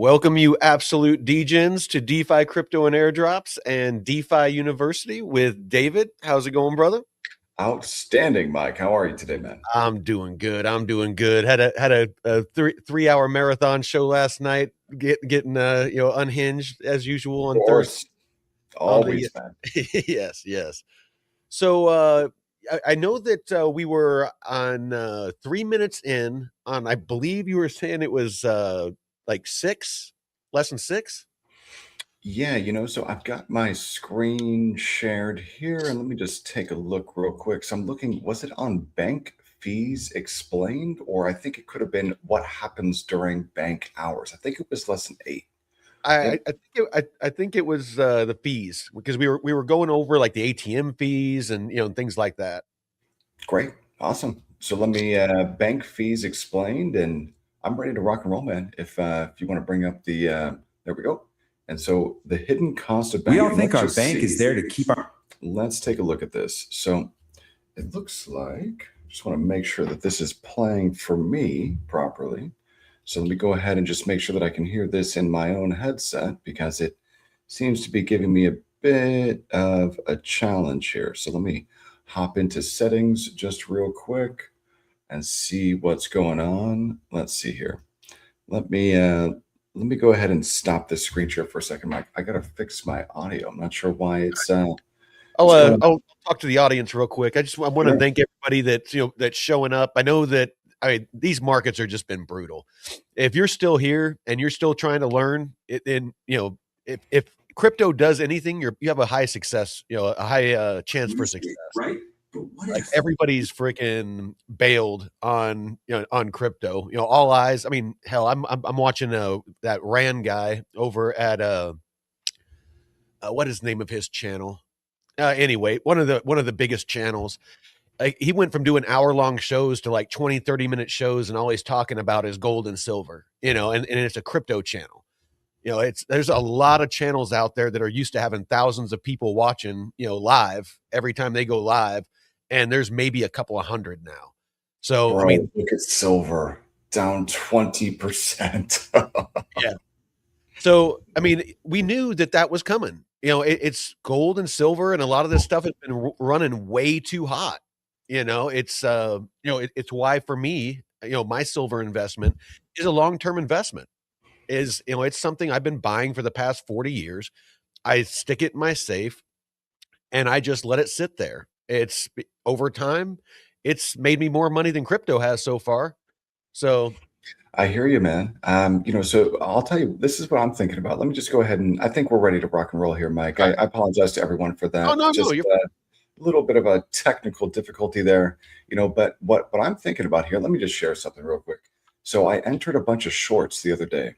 Welcome, you absolute degens, to DeFi Crypto and Airdrops and DeFi University with David. How's it going, brother? Outstanding, Mike. How are you today, man? I'm doing good. I'm doing good. Had a three-hour marathon show last night. Getting unhinged as usual Of on Thursday. course. On the Always, man. yes. So I know that we were on 3 minutes in on. I believe you were saying it was like lesson six. Yeah, so I've got my screen shared here, and let me just take a look real quick. So I'm looking, was it on bank fees explained? Or I think it could have been what happens during bank hours. I think it was lesson 8. I Yep, I think I think it was the fees because we were going over like the ATM fees and things like that. great. Awesome. So let me bank fees explained, and I'm ready to rock and roll, man. If you want to bring up the there we go. And so the hidden cost of We banking. all think our bank is there to keep our. Let's take a look at this. So it looks like, just want to make sure that this is playing for me properly. So let me go ahead and just make sure that I can hear this in my own headset because it seems to be giving me a bit of a challenge here. So let me hop into settings just real quick and see what's going on. Let's see here. Let me go ahead and stop this screen share for a second, Mike. I gotta fix my audio. I'm not sure why it's I'll talk to the audience real quick. I want to Sure. thank everybody that's showing up. I know that these markets are just been brutal. If you're still here and you're still trying to learn, then if crypto does anything, you have a high success, a high chance for success. Right? But what Like if? everybody's freaking bailed on on crypto. All eyes. I mean, hell, I'm watching that Rand guy over at what is the name of his channel? Anyway, one of the biggest channels. He went from doing hour-long shows to like 20, 30-minute shows, and all he's talking about is gold and silver, and it's a crypto channel. There's a lot of channels out there that are used to having thousands of people watching, live every time they go live, and there's maybe a couple of hundred now. So, I Bro, mean, look at silver down 20%. yeah. So, I mean, we knew that was coming. It's gold and silver, and a lot of this stuff has been running way too hot. It's why for me, my silver investment is a long-term investment. It's something I've been buying for the past 40 years. I stick it in my safe and I just let it sit there. It's over time, it's made me more money than crypto has so far. So, I hear you, man. So I'll tell you, this is what I'm thinking about. Let me just go ahead and I think we're ready to rock and roll here, Mike. I apologize to everyone for oh that. no, no, Just you're a little bit of a technical difficulty there, but what I'm thinking about here, let me just share something real quick. So I entered a bunch of shorts the other day,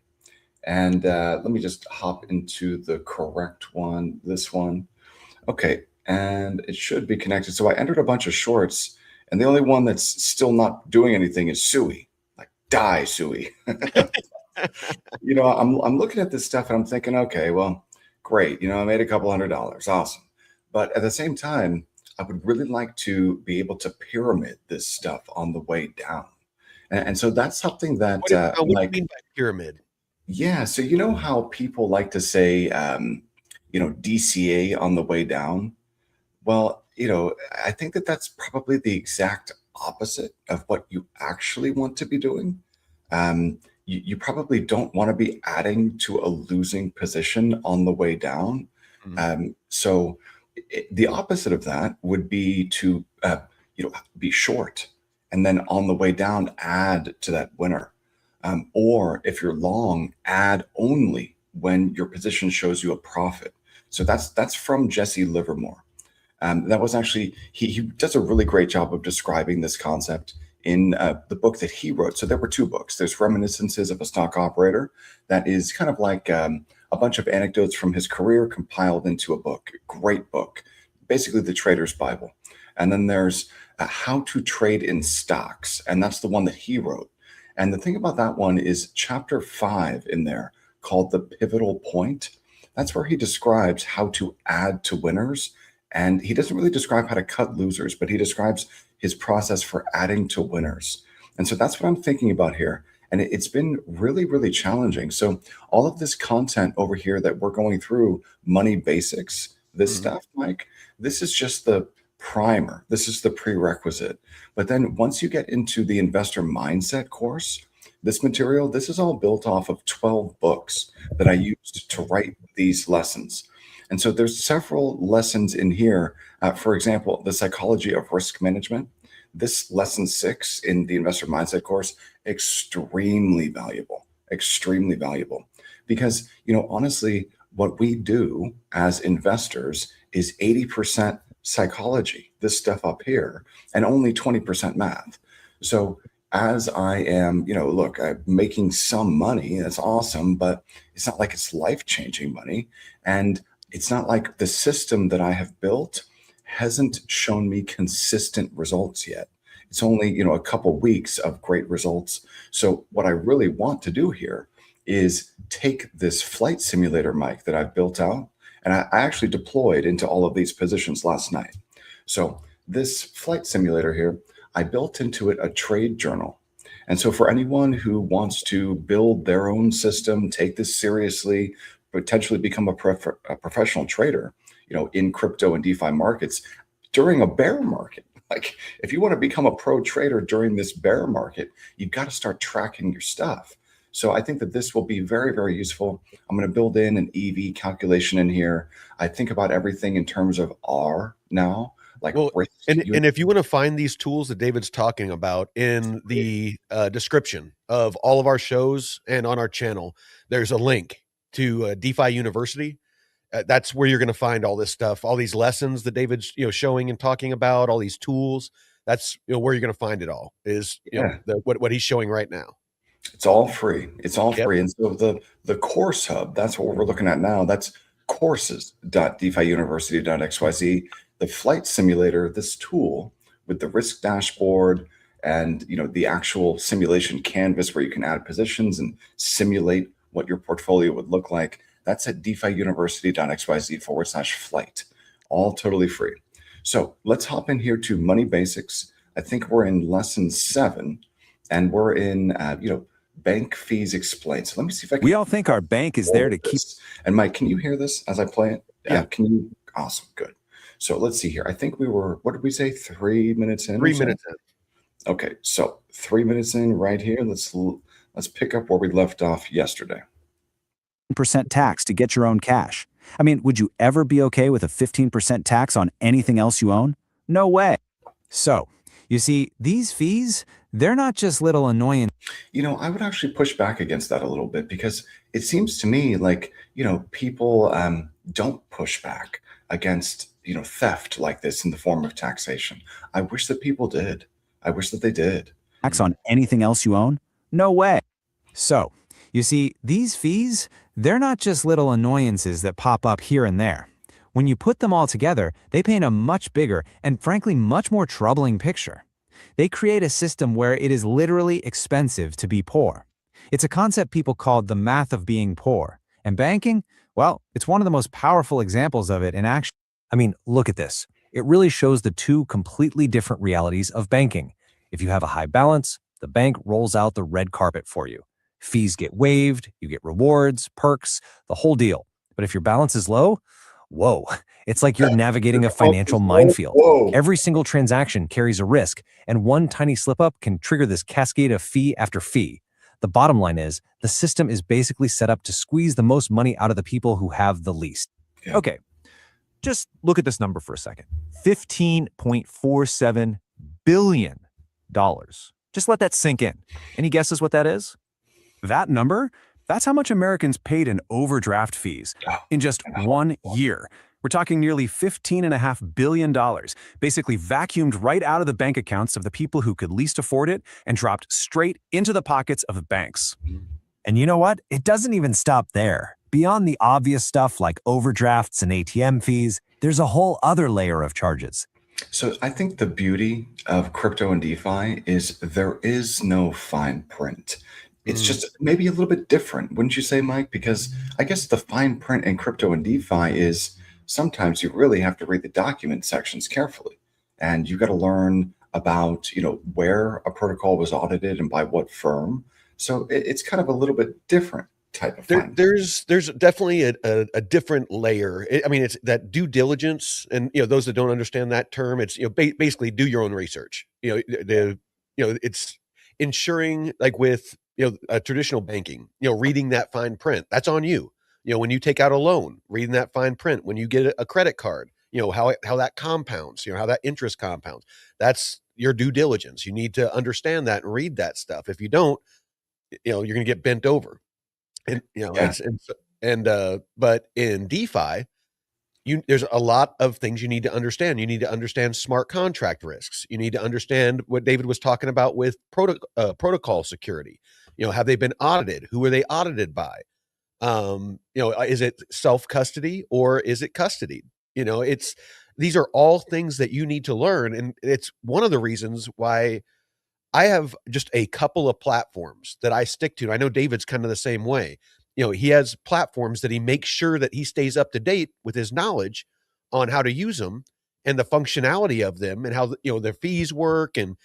and let me just hop into the correct one, this one. Okay, and it should be connected. So I entered a bunch of shorts, and the only one that's still not doing anything is Sui. Like, die, Sui. I'm looking at this stuff and I'm thinking, okay, well, great. I made a couple $100. Awesome. But at the same time, I would really like to be able to pyramid this stuff on the way down. And so that's something that, what do you like, mean by pyramid? yeah. So you know how people like to say, DCA on the way down? Well, I think that that's probably the exact opposite of what you actually want to be doing. You probably don't want to be adding to a losing position on the way down. Mhm. So the opposite of that would be to, be short and then on the way down, add to that winner. Or if you're long, add only when your position shows you a profit. So that's from Jesse Livermore. That was actually, he does a really great job of describing this concept in the book that he wrote. So there were two books. There's Reminiscences of a Stock Operator, that is kind of like a bunch of anecdotes from his career compiled into a book. Great book, basically the trader's Bible. And then there's How to Trade in Stocks, and that's the one that he wrote. And the thing about that one is chapter 5 in there, called The Pivotal Point. That's where he describes how to add to winners. And he doesn't really describe how to cut losers, but he describes his process for adding to winners. And so that's what I'm thinking about here. And it's been really, really challenging. So all of this content over here that we're going through, money basics, this Mhm. stuff, Mike, this is just the primer. This is the prerequisite. But then once you get into the investor mindset course, this material, this is all built off of 12 books that I used to write these lessons. And so there's several lessons in here. For example, the psychology of risk management. This lesson 6 in the investor mindset course, extremely valuable, extremely valuable. Because, honestly, what we do as investors is 80% psychology, this stuff up here, and only 20% math. So as I am, look, I'm making some money. That's awesome, but it's not like it's life-changing money. And it's not like the system that I have built hasn't shown me consistent results yet. It's only, a couple weeks of great results. So what I really want to do here is take this flight simulator, Mike, that I've built out, and I actually deployed into all of these positions last night. So this flight simulator here, I built into it a trade journal. And so for anyone who wants to build their own system, take this seriously, potentially become a professional trader, in crypto and DeFi markets during a bear market. Like if you want to become a pro trader during this bear market, you've got to start tracking your stuff. So I think that this will be very, very useful. I'm going to build in an EV calculation in here. I think about everything in terms of R now, like Well, risk. and if you want to find these tools that David's talking about in the description of all of our shows and on our channel, there's a link to DeFi University. That's where you're going to find all this stuff, all these lessons that David's showing and talking about, all these tools. That's where you're going to find it all. Is Yeah. What he's showing right now. It's all free. It's all Yep. free. And so the course hub, that's what we're looking at now. That's courses.defiuniversity.xyz. The flight simulator, this tool with the risk dashboard and the actual simulation canvas where you can add positions and simulate what your portfolio would look like. That's at defiuniversity.xyz/flight. All totally free. So let's hop in here to money basics. I think we're in lesson 7 and we're in bank fees explained. So let me see if I can. We all think our bank is there to keep. This. And Mike, can you hear this as I play it? Yeah. Can you? Awesome. Good. So let's see here. I think we were, what did we say? 3 minutes in? 3 minutes in. Okay. So 3 minutes in right here. Let's pick up where we left off yesterday. % tax to get your own cash. I mean, would you ever be okay with a 15% tax on anything else you own? No way. So, you see, these fees, they're not just little annoying. I would actually push back against that a little bit because it seems to me like, people don't push back against, theft like this in the form of taxation. I wish that people did. I wish that they did. Tax on anything else you own? No way. So, you see, these fees, they're not just little annoyances that pop up here and there. When you put them all together, they paint a much bigger and frankly much more troubling picture. They create a system where it is literally expensive to be poor. It's a concept people call the math of being poor. And banking, well, it's one of the most powerful examples of it in action. I mean, look at this. It really shows the two completely different realities of banking. If you have a high balance, the bank rolls out the red carpet for you. Fees get waived, you get rewards, perks, the whole deal. But if your balance is low, whoa, it's like you're navigating a financial minefield. Whoa. Every single transaction carries a risk, and one tiny slip-up can trigger this cascade of fee after fee. The bottom line is, the system is basically set up to squeeze the most money out of the people who have the least. Yeah. Okay, just look at this number for a second. $15.47 billion. Just let that sink in. Any guesses what that is? That number, that's how much Americans paid in overdraft fees in just 1 year. We're talking nearly $15.5 billion, basically vacuumed right out of the bank accounts of the people who could least afford it and dropped straight into the pockets of the banks. And you know what? It doesn't even stop there. Beyond the obvious stuff like overdrafts and ATM fees, there's a whole other layer of charges. So I think the beauty of crypto and DeFi is there is no fine print. It's just maybe a little bit different, wouldn't you say, Mike? Because I guess the fine print in crypto and DeFi is sometimes you really have to read the document sections carefully. And you got to learn about, where a protocol was audited and by what firm So it's kind of a little bit different type of fine. There's definitely a different layer. I mean, it's that due diligence, and those that don't understand that term, it's basically do your own research. It's ensuring, like with traditional banking, reading that fine print. That's on you. When you take out a loan, reading that fine print. When you get a credit card, how that compounds. How that interest compounds. That's your due diligence. You need to understand that and read that stuff. If you don't, you're going to get bent over. And Yeah. but in DeFi, there's a lot of things you need to understand. You need to understand smart contract risks. You need to understand what David was talking about with protocol security. Have they been audited? Who are they audited by? Is it self-custody or is it custody? These are all things that you need to learn, and it's one of the reasons why I have just a couple of platforms that I stick to. I know David's kind of the same way. He has platforms that he makes sure that he stays up to date with his knowledge on how to use them and the functionality of them, and how their fees work, and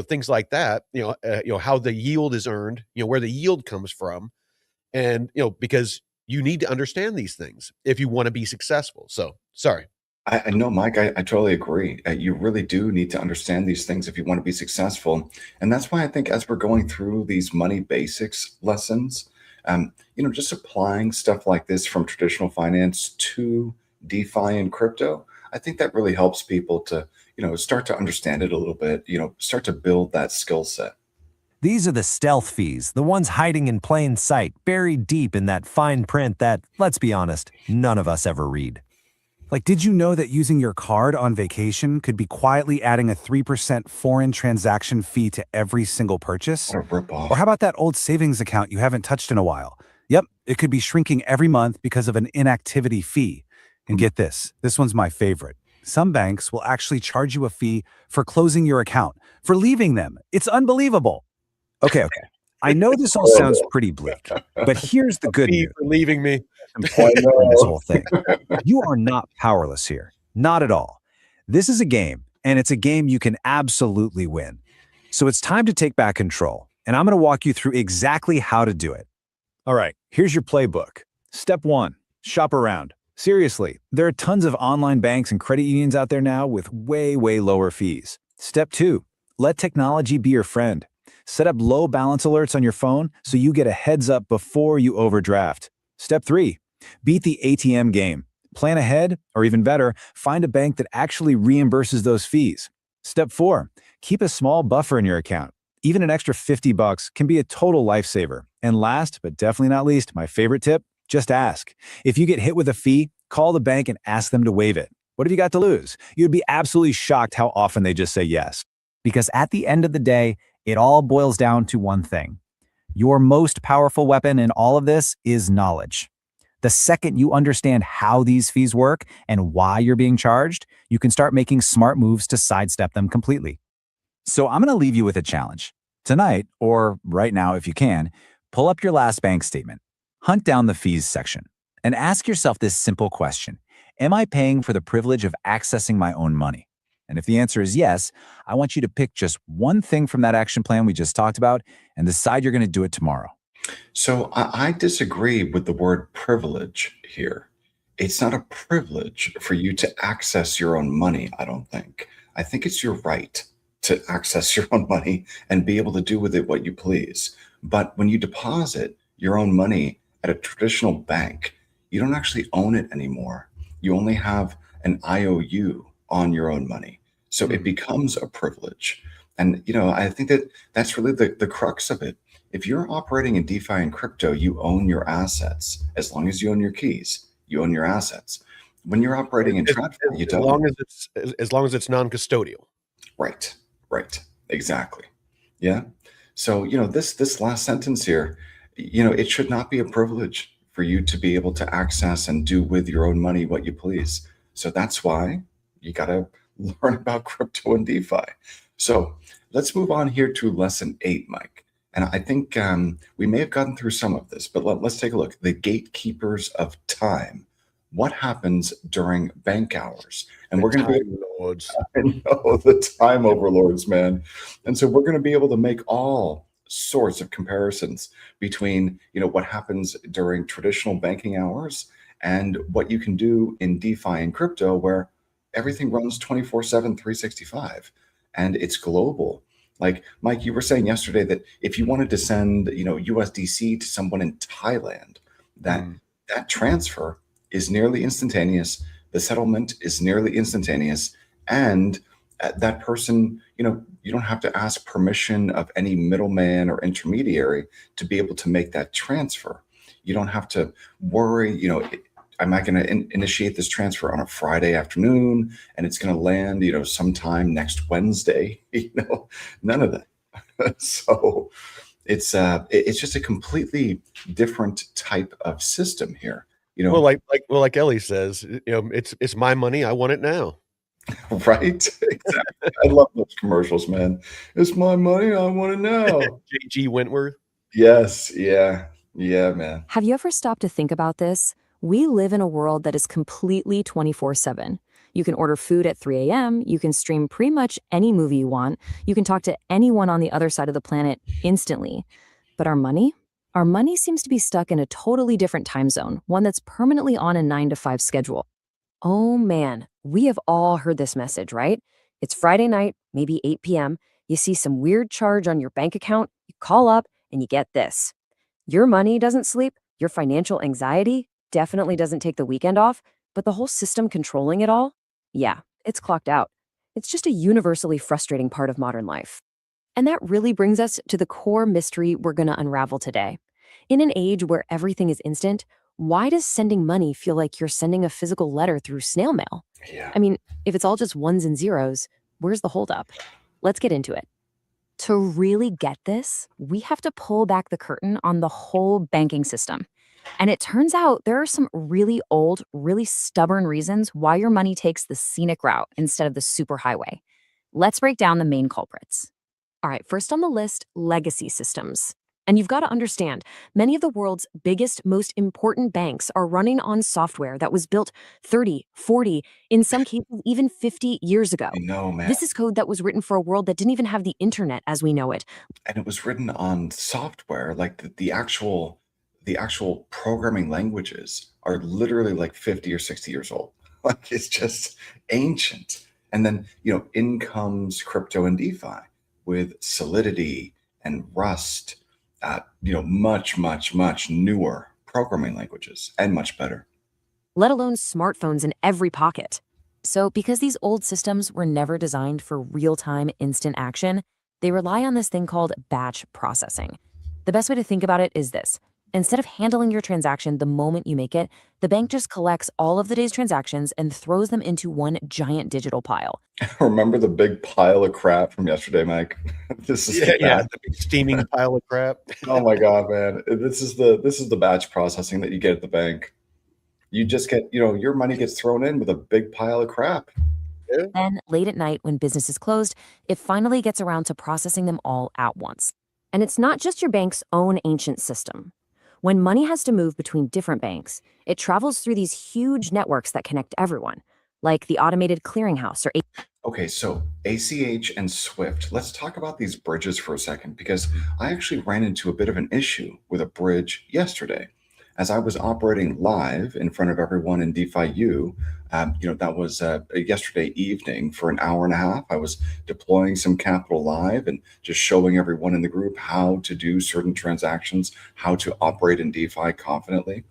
things like that. How the yield is earned, where the yield comes from, and because you need to understand these things if you want to be successful. So sorry. I know, Mike, I totally agree. You really do need to understand these things if you want to be successful. And that's why I think as we're going through these money basics lessons, just applying stuff like this from traditional finance to DeFi and crypto, I think that really helps people to, start to understand it a little bit, start to build that skill set. These are the stealth fees, the ones hiding in plain sight, buried deep in that fine print that, let's be honest, none of us ever read. Like, did you know that using your card on vacation could be quietly adding a 3% foreign transaction fee to every single purchase? What a ripoff. Or how about that old savings account you haven't touched in a while? Yep, it could be shrinking every month because of an inactivity fee. And get this one's my favorite. Some banks will actually charge you a fee for closing your account, for leaving them. It's unbelievable. Okay. I know this all sounds pretty bleak, but here's the good news. For leaving me. Point in this whole thing. You are not powerless here. Not at all. This is a game, and it's a game you can absolutely win. So it's time to take back control, and I'm going to walk you through exactly how to do it. All right, here's your playbook. Step 1, shop around. Seriously, there are tons of online banks and credit unions out there now with way lower fees. Step 2, let technology be your friend. Set up low balance alerts on your phone so you get a heads up before you overdraft. Step 3, beat the ATM game. Plan ahead, or even better, find a bank that actually reimburses those fees. Step 4, keep a small buffer in your account. Even an extra $50 can be a total lifesaver. And last, but definitely not least, my favorite tip, just ask. If you get hit with a fee, call the bank and ask them to waive it. What have you got to lose? You'd be absolutely shocked how often they just say yes. Because at the end of the day, it all boils down to one thing. Your most powerful weapon in all of this is knowledge. The second you understand how these fees work and why you're being charged, you can start making smart moves to sidestep them completely. So I'm going to leave you with a challenge. Tonight, or right now if you can, pull up your last bank statement, hunt down the fees section, and ask yourself this simple question. Am I paying for the privilege of accessing my own money? And if the answer is yes, I want you to pick just one thing from that action plan we just talked about and decide you're going to do it tomorrow. So I disagree with the word privilege here. It's not a privilege for you to access your own money, I don't think. I think it's your right to access your own money and be able to do with it what you please. But when you deposit your own money at a traditional bank, you don't actually own it anymore. You only have an IOU on your own money. So it becomes a privilege. And, I think that that's really the crux of it. If you're operating in DeFi and crypto, you own your assets. As long as you own your keys, you own your assets. When you're operating in TradFi, you don't. As long as it's non-custodial. Right. Exactly. Yeah. So, this last sentence here, it should not be a privilege for you to be able to access and do with your own money what you please. So that's why you got to learn about crypto and DeFi. So let's move on here to lesson 8, Mike. And I think we may have gotten through some of this, but let's take a look. The gatekeepers of time. What happens during bank hours? And we're going to be overlords. I know, the time overlords, man. And so we're going to be able to make all sorts of comparisons between, what happens during traditional banking hours and what you can do in DeFi and crypto, where everything runs 24/7, 365, and it's global. Like Mike, you were saying yesterday that if you wanted to send, USDC to someone in Thailand, that that transfer is nearly instantaneous. The settlement is nearly instantaneous, and that person, you don't have to ask permission of any middleman or intermediary to be able to make that transfer. You don't have to worry, am I going to initiate this transfer on a Friday afternoon and it's going to land, sometime next Wednesday? None of that. So it's just a completely different type of system here. Well, like Ellie says, it's my money. I want it now. Right? Exactly. I love those commercials, man. It's my money. I want it now. J.G. Wentworth. Yes. Yeah. Yeah, man. Have you ever stopped to think about this? We live in a world that is completely 24/7. You can order food at 3 a.m., you can stream pretty much any movie you want, you can talk to anyone on the other side of the planet instantly. But our money? Our money seems to be stuck in a totally different time zone, one that's permanently on a 9 to 5 schedule. Oh man, we have all heard this message, right? It's Friday night, maybe 8 p.m. You see some weird charge on your bank account, you call up, and you get this. Your money doesn't sleep, your financial anxiety definitely doesn't take the weekend off, but the whole system controlling it all, yeah, it's clocked out. It's just a universally frustrating part of modern life. And that really brings us to the core mystery we're going to unravel today. In an age where everything is instant, why does sending money feel like you're sending a physical letter through snail mail? Yeah. I mean, if it's all just ones and zeros, where's the holdup? Let's get into it. To really get this, we have to pull back the curtain on the whole banking system. And it turns out there are some really old, really stubborn reasons why your money takes the scenic route instead of the superhighway. Let's break down the main culprits. All right, first on the list, legacy systems. And you've got to understand, many of the world's biggest, most important banks are running on software that was built 30, 40, in some cases even 50 years ago. I know, man. This is code that was written for a world that didn't even have the internet as we know it. And it was written on software, like the actual programming languages are literally like 50 or 60 years old. Like it's just ancient. And then, in comes crypto and DeFi with Solidity and Rust, much, much, much newer programming languages and much better. Let alone smartphones in every pocket. So because these old systems were never designed for real-time instant action, they rely on this thing called batch processing. The best way to think about it is this. Instead of handling your transaction the moment you make it, the bank just collects all of the day's transactions and throws them into one giant digital pile. Remember the big pile of crap from yesterday, Mike? This is the big steaming pile of crap. Oh my God, man. This is the batch processing that you get at the bank. You just get, your money gets thrown in with a big pile of crap. Yeah. Then late at night when business is closed, it finally gets around to processing them all at once. And it's not just your bank's own ancient system. When money has to move between different banks, it travels through these huge networks that connect everyone, like the automated clearinghouse or Okay, so ACH and SWIFT. Let's talk about these bridges for a second, because I actually ran into a bit of an issue with a bridge yesterday. As I was operating live in front of everyone in DeFi U, that was yesterday evening for an hour and a half. I was deploying some capital live and just showing everyone in the group how to do certain transactions, how to operate in DeFi confidently.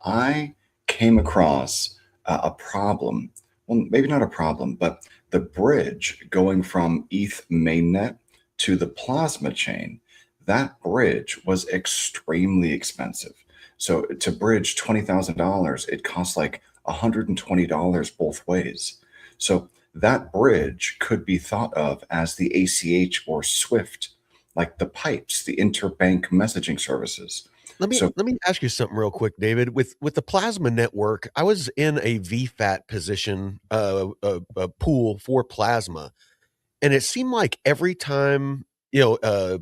I came across a problem. Well, maybe not a problem, but the bridge going from ETH mainnet to the Plasma chain, that bridge was extremely expensive. So to bridge $20,000, it costs like $120 both ways. So that bridge could be thought of as the ACH or SWIFT, like the pipes, the interbank messaging services. Let me ask you something real quick, David. With the Plasma network, I was in a VFAT position, a pool for Plasma, and it seemed like every time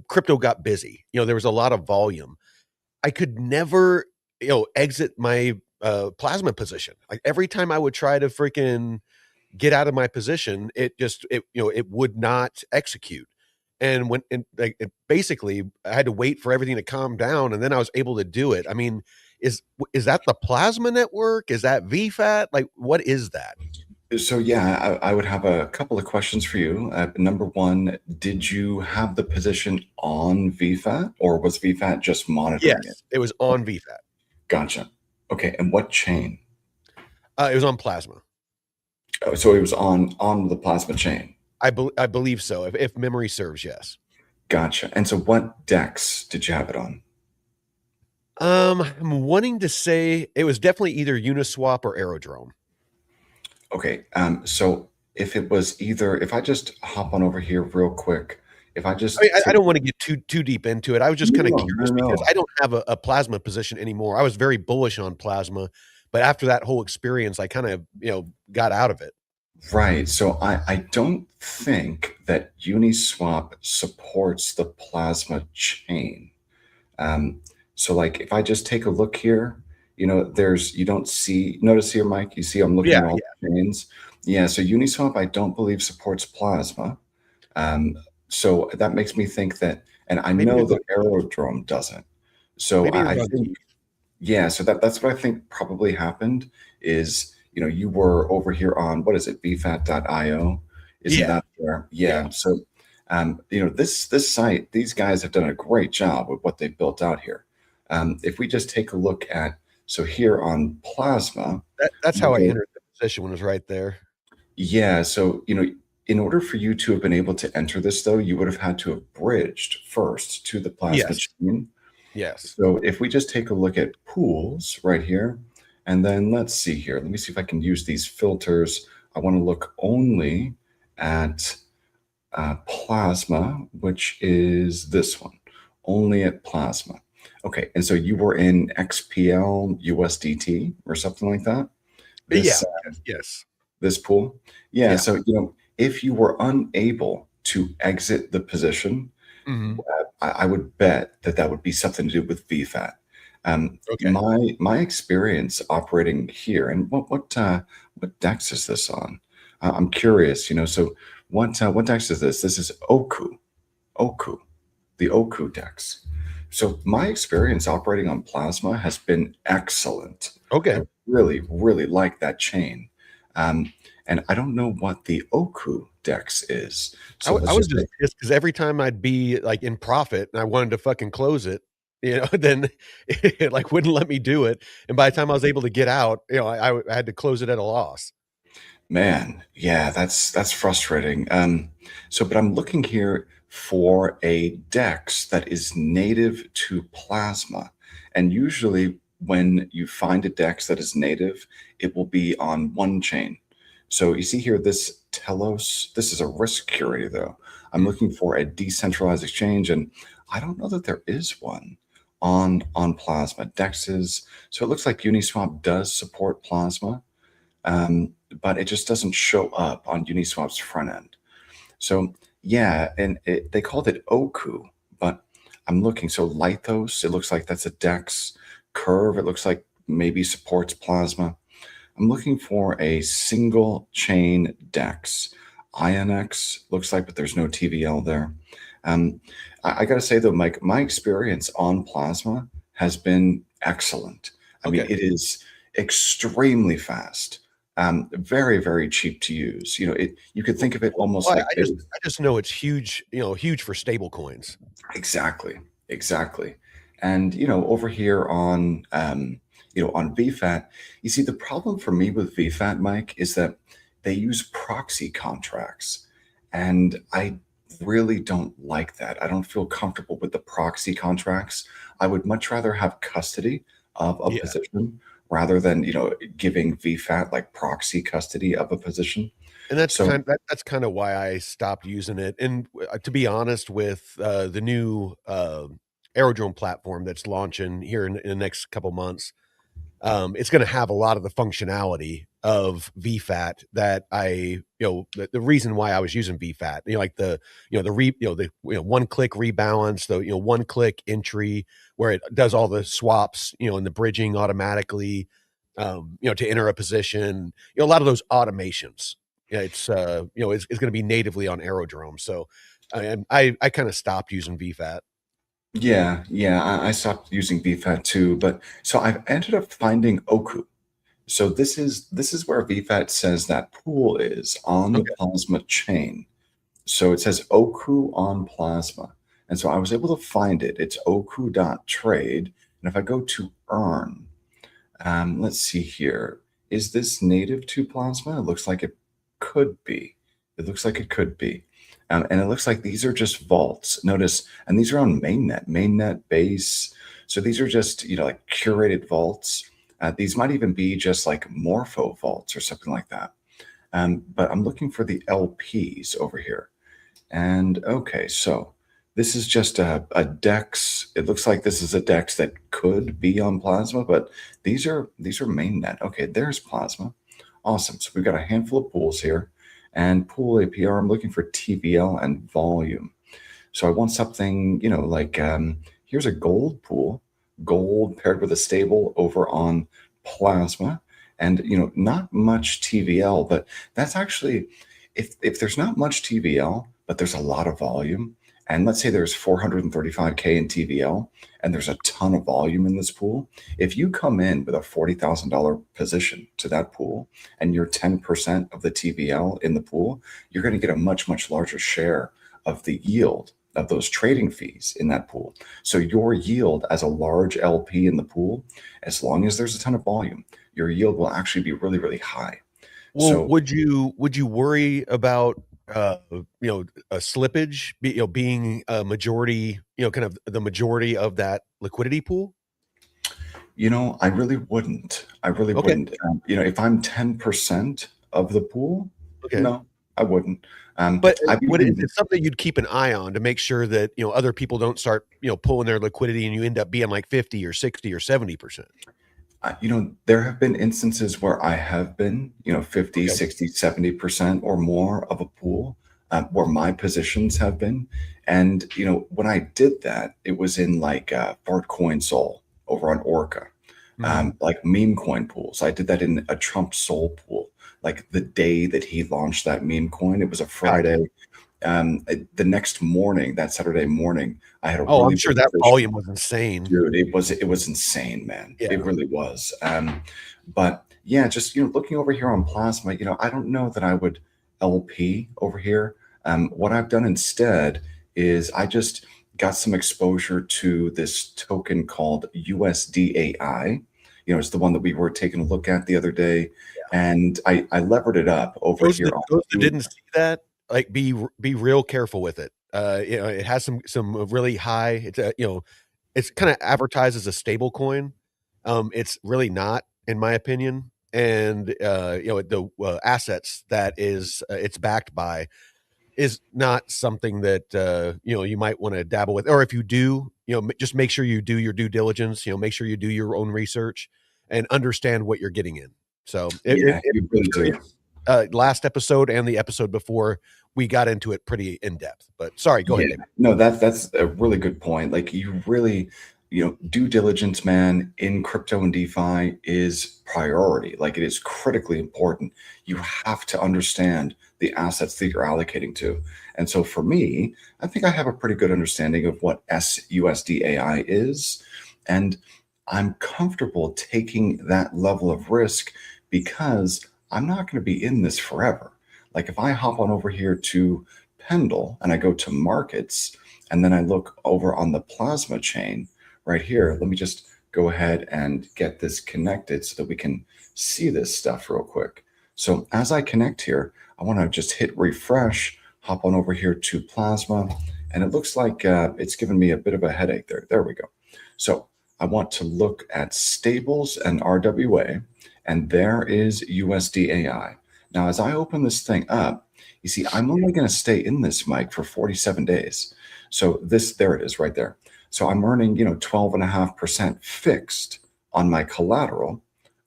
crypto got busy, there was a lot of volume. I could never, exit my Plasma position. Like every time I would try to freaking get out of my position, it would not execute. And like, basically, I had to wait for everything to calm down, and then I was able to do it. I mean, is that the plasma network? Is that VFAT? Like, what is that? So yeah, I would have a couple of questions for you. Number one, did you have the position on VFAT, or was VFAT just monitoring it? Yes, it was on VFAT. Gotcha. Okay, and what chain? It was on plasma. Oh, so it was on the plasma chain. I believe so, if memory serves. Yes. Gotcha. And so what DEX did you have it on? I'm wanting to say it was definitely either Uniswap or Aerodrome. Okay. So if it was either, if I just hop on over here real quick, if I just I mean, I take, don't want to get too deep into it. I was just kind of curious because no. I don't have a plasma position anymore. I was very bullish on plasma, but after that whole experience, I kind of got out of it. Right. So I don't think that Uniswap supports the plasma chain. Um, so like if I just take a look here, you don't see, notice here, Mike, you see I'm looking Yeah, at all the chains. Yeah, so Uniswap I don't believe supports plasma. So that makes me think that, and I maybe know you're that going. Aerodrome doesn't. So Maybe you're I going. think, yeah, so that's what I think probably happened is, you were over here on, what is it, bfat.io? Isn't Yeah, that there? yeah. Yeah. So, this site, these guys have done a great job with what they've built out here. If we just take a look at, so here on Plasma, That's you how I go, entered the position, was right there. yeah. So, in order for you to have been able to enter this, though, you would have had to have bridged first to the Plasma Yes, chain. yes. So if we just take a look at pools right here, and then let's see here. Let me see if I can use these filters. I want to look only at Plasma, which is this one, only at Plasma. Okay, and so you were in XPL USDT or something like that. Yeah, This yes. this pool, yeah. Yeah. So if you were unable to exit the position, Mhm. I would bet that that would be something to do with VFAT. Okay. My experience operating here, and what DEX is this on? I'm curious. So what DEX is this? This is Oku, the Oku DEX. So my experience operating on Plasma has been excellent. Okay. I really, really like that chain. And I don't know what the Oku DEX is. So I let's was just just take, pissed because every time I'd be, like, in profit and I wanted to fucking close it, then it, like, wouldn't let me do it, and by the time I was able to get out, I had to close it at a loss. man, yeah, that's frustrating. But I'm looking here for a DEX that is native to Plasma. And usually when you find a DEX that is native, it will be on one chain. So you see here, this Telos, this is a risk curator though. I'm Mm. looking for a decentralized exchange, and I don't know that there is one on Plasma DEXs. So it looks like Uniswap does support Plasma, but it just doesn't show up on Uniswap's front end. So yeah, and they called it Oku, but I'm looking. So Lithos, it looks like that's a DEX. Curve, it looks like maybe supports Plasma. I'm looking for a single chain DEX. INX looks like, but there's no TVL there. I got to say though, Mike, my experience on Plasma has been excellent. I mean, Okay. it is extremely fast, very, very cheap to use. You could think of it almost Well, like I just know it's huge, huge for stable coins. exactly, exactly. And over here on VFAT, you see the problem for me with VFAT, Mike, is that they use proxy contracts, and I really don't like that. I don't feel comfortable with the proxy contracts. I would much rather have custody of a Yeah. position rather than giving VFAT like proxy custody of a position. And So that's kinda why I stopped using it, and to be honest, with, the new, Aerodrome platform that's launching here in the next couple months, it's gonna have a lot of the functionality of VFAT that the reason why I was using VFAT, like the one-click rebalance, one-click entry where it does all the swaps, and the bridging automatically, to enter a position, a lot of those automations. Yeah, it's gonna be natively on Aerodrome, so I kind of stopped using VFAT. Yeah, I stopped using VFAT too, but so I've ended up finding Oku. So this is where VFAT says that pool is on the Okay. Plasma chain. So it says Oku on Plasma. And so I was able to find it. It's oku.trade. And if I go to earn, let's see here. Is this native to Plasma? It looks like it could be. It looks like it could be. And it looks like these are just vaults. Notice, and these are on mainnet base. So these are just, like curated vaults. These might even be just like Morpho vaults or something like that. But I'm looking for the LPs over here. And okay, so this is just a DEX. It looks like this is a DEX that could be on Plasma, but these are mainnet. Okay, there's Plasma. Awesome. So we've got a handful of pools here, and pool APR. I'm looking for TVL and volume. So I want something, like here's a gold pool, gold paired with a stable over on Plasma, and not much TVL, but that's actually if there's not much TVL, but there's a lot of volume, and let's say there's 435K in TVL, and there's a ton of volume in this pool. If you come in with a $40,000 position to that pool, and you're 10% of the TVL in the pool, you're going to get a much, much larger share of the yield of those trading fees in that pool. So your yield as a large LP in the pool, as long as there's a ton of volume, your yield will actually be really, really high. Well, So would you worry about a slippage, being a majority, kind of the majority of that liquidity pool? I really wouldn't. I really Okay. wouldn't. If I'm 10% of the pool, Okay. no, I wouldn't. But I've would it, even it's something you'd keep an eye on to make sure that, other people don't start, pulling their liquidity and you end up being like 50 or 60 or 70%. there have been instances where I have been, 50, Okay. 60, 70% or more of a pool, where my positions have been. And, when I did that, it was in like Fart Coin Sol over on Orca, Mhm. like meme coin pools. I did that in a Trump Sol pool, like the day that he launched that meme coin. It was a Gotcha. Friday. The next morning, that Saturday morning, I had a Oh, I'm really sure big that position. volume was insane. Dude, it was insane, man. It Yeah. really was. But yeah, just looking over here on Plasma, I don't know that I would LP over here. What I've done instead is I just got some exposure to this token called USDAI. It's the one that we were taking a look at the other day, and I levered it up over Those here that on those that two. didn't see that, like, be real careful with it. It has some really high. It's kinda advertised as a stable coin. It's really not, in my opinion, and, the, assets that it's backed by is not something that, you might wanna dabble with, or if you do, just make sure you do your due diligence, make sure you do your own research and understand what you're getting in. So, Yeah, you I'm really sure do. last episode and the episode before, we got into it pretty in depth, but sorry, go Yeah, ahead, David. no, that's a really good point. Like you really, due diligence, man, in crypto and DeFi is priority. Like it is critically important. You have to understand the assets that you're allocating to. And so for me, I think I have a pretty good understanding of what SUSDAI is. And I'm comfortable taking that level of risk because I'm not going to be in this forever. Like if I hop on over here to Pendle and I go to markets and then I look over on the Plasma chain right here, let me just go ahead and get this connected so that we can see this stuff real quick. So as I connect here, I want to just hit refresh, hop on over here to Plasma, and it looks like it's giving me a bit of a headache there. There we go. So I want to look at stables and RWA, and there is USDAI. Now, as I open this thing up, you see, I'm only going to stay in this mic for 47 days. So there it is right there. So I'm earning, 12.5% fixed on my collateral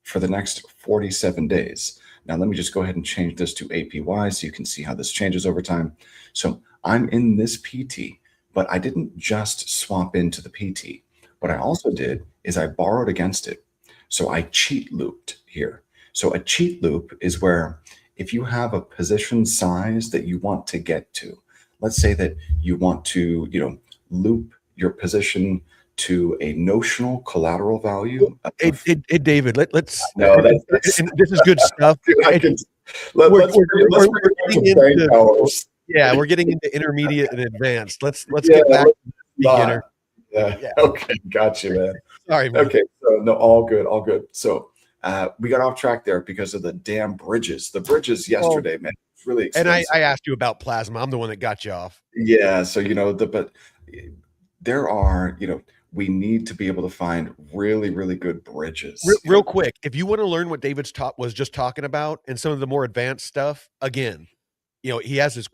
for the next 47 days. Now, let me just go ahead and change this to APY so you can see how this changes over time. So I'm in this PT, but I didn't just swap into the PT. What I also did is I borrowed against it. So I cheat looped here. So a cheat loop is where if you have a position size that you want to get to, let's say that you want to, loop your position to a notional collateral value Hey, of, David, let's no, that's and this is good stuff. dude, I It, can, we're, let's bring it, let's we're bring it back getting to bank into hours. yeah, we're getting into intermediate and advanced. Let's Yeah, get back let's to not. beginner. Yeah. Yeah, Okay. Gotcha, man. sorry, man. Okay. So no, all good. All good. So we got off track there because of the damn bridges. The bridges Well, yesterday, man, it's really and expensive. I asked you about plasma. I'm the one that got you off. Yeah. So, but there are, we need to be able to find really, really good bridges. Real quick, if you want to learn what David's was just talking about and some of the more advanced stuff, again, he has his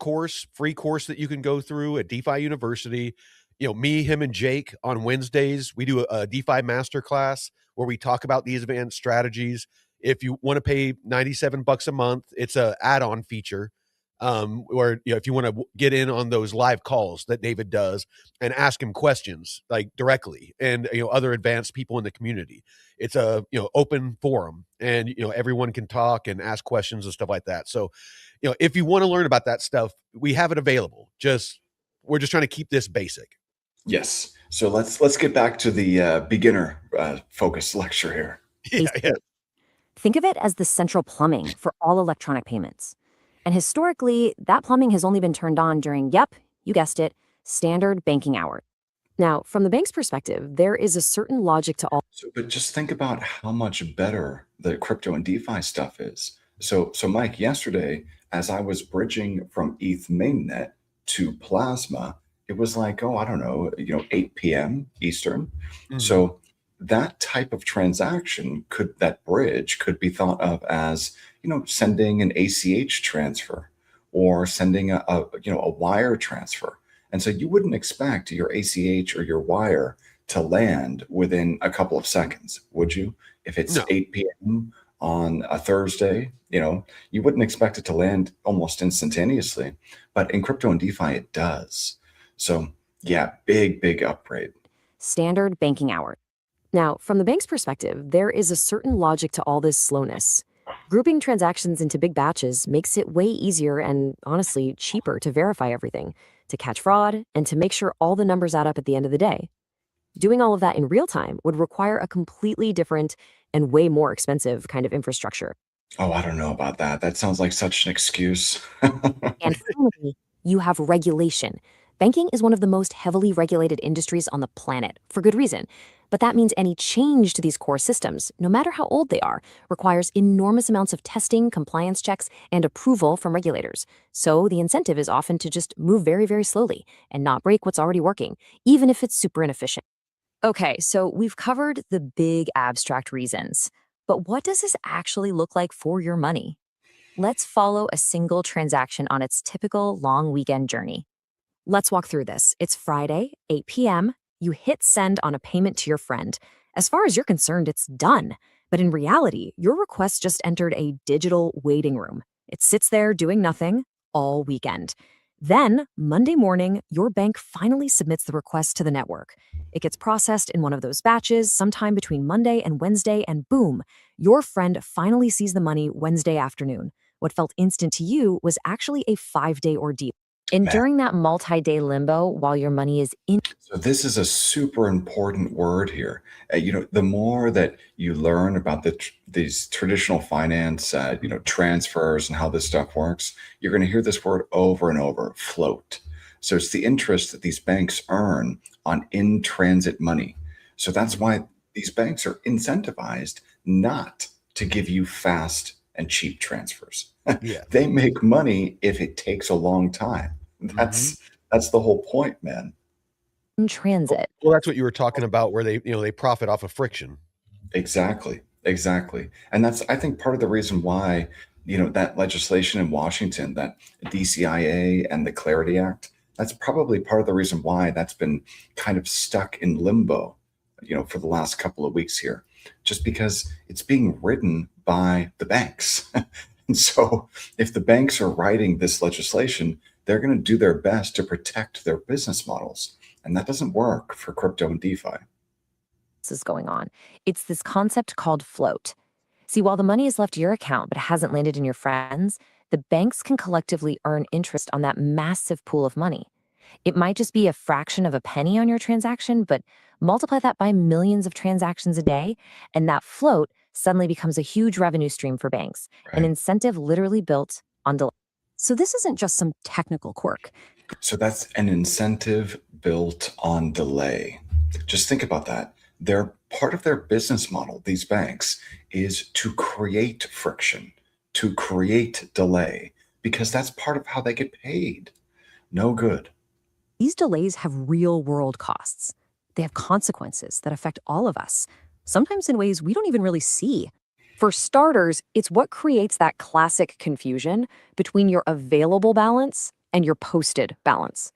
free course that you can go through at DeFi University. Me, him, and Jake on Wednesdays, we do a DeFi masterclass where we talk about these advanced strategies. If you want to pay $97 a month, it's a add-on feature. Where if you want to get in on those live calls that David does and ask him questions like directly, and other advanced people in the community, it's a open forum, and everyone can talk and ask questions and stuff like that. So if you want to learn about that stuff, we have it available. We're just trying to keep this basic. Yes. So let's get back to the beginner focus lecture here. Yeah. Think of it as the central plumbing for all electronic payments. And historically, that plumbing has only been turned on during, yep, you guessed it, standard banking hours. Now, from the bank's perspective, there is a certain logic to all. So, but just think about how much better the crypto and DeFi stuff is. So Mike, yesterday, as I was bridging from ETH mainnet to Plasma, it was like, oh, I don't know, 8 p.m. Eastern. Mhm. So that type of transaction that bridge could be thought of as, sending an ACH transfer or sending a wire transfer. And so you wouldn't expect your ACH or your wire to land within a couple of seconds, would you? If it's No. 8 p.m. on a Thursday, you wouldn't expect it to land almost instantaneously. But in crypto and DeFi, it does. So yeah, big upgrade. Standard banking hours. Now, from the bank's perspective, there is a certain logic to all this slowness. Grouping transactions into big batches makes it way easier and, honestly, cheaper to verify everything, to catch fraud, and to make sure all the numbers add up at the end of the day. Doing all of that in real time would require a completely different and way more expensive kind of infrastructure. Oh, I don't know about that. That sounds like such an excuse. And finally, you have regulation. Banking is one of the most heavily regulated industries on the planet, for good reason. But that means any change to these core systems, no matter how old they are, requires enormous amounts of testing, compliance checks, and approval from regulators. So the incentive is often to just move very, very slowly and not break what's already working, even if it's super inefficient. Okay, so we've covered the big abstract reasons. But what does this actually look like for your money? Let's follow a single transaction on its typical long weekend journey. Let's walk through this. It's Friday, 8 p.m. You hit send on a payment to your friend. As far as you're concerned, it's done. But in reality, your request just entered a digital waiting room. It sits there doing nothing all weekend. Then, Monday morning, your bank finally submits the request to the network. It gets processed in one of those batches sometime between Monday and Wednesday, and boom, your friend finally sees the money Wednesday afternoon. What felt instant to you was actually a 5-day ordeal. And Man. during that multi-day limbo, while your money is in. So this is a super important word here. The more that you learn about these traditional finance, transfers and how this stuff works, you're going to hear this word over and over, float. So it's the interest that these banks earn on in-transit money. So that's why these banks are incentivized not to give you fast and cheap transfers. Yeah. They make money if it takes a long time. That's the whole point, man. In transit. Well, that's what you were talking about, where they profit off of friction. Exactly. And that's, I think, part of the reason why, that legislation in Washington, that DCIA and the Clarity Act, that's probably part of the reason why that's been kind of stuck in limbo, for the last couple of weeks here, just because it's being written by the banks. And so if the banks are writing this legislation, they're going to do their best to protect their business models. And that doesn't work for crypto and DeFi. This is going on. It's this concept called float. See, while the money has left your account but hasn't landed in your friends, the banks can collectively earn interest on that massive pool of money. It might just be a fraction of a penny on your transaction, but multiply that by millions of transactions a day, and that float suddenly becomes a huge revenue stream for banks, an Right. incentive literally built on delay. So this isn't just some technical quirk. So that's an incentive built on delay. Just think about that. They're part of their business model, these banks, is to create friction, to create delay, because that's part of how they get paid. No good. These delays have real world costs. They have consequences that affect all of us, sometimes in ways we don't even really see. For starters, it's what creates that classic confusion between your available balance and your posted balance.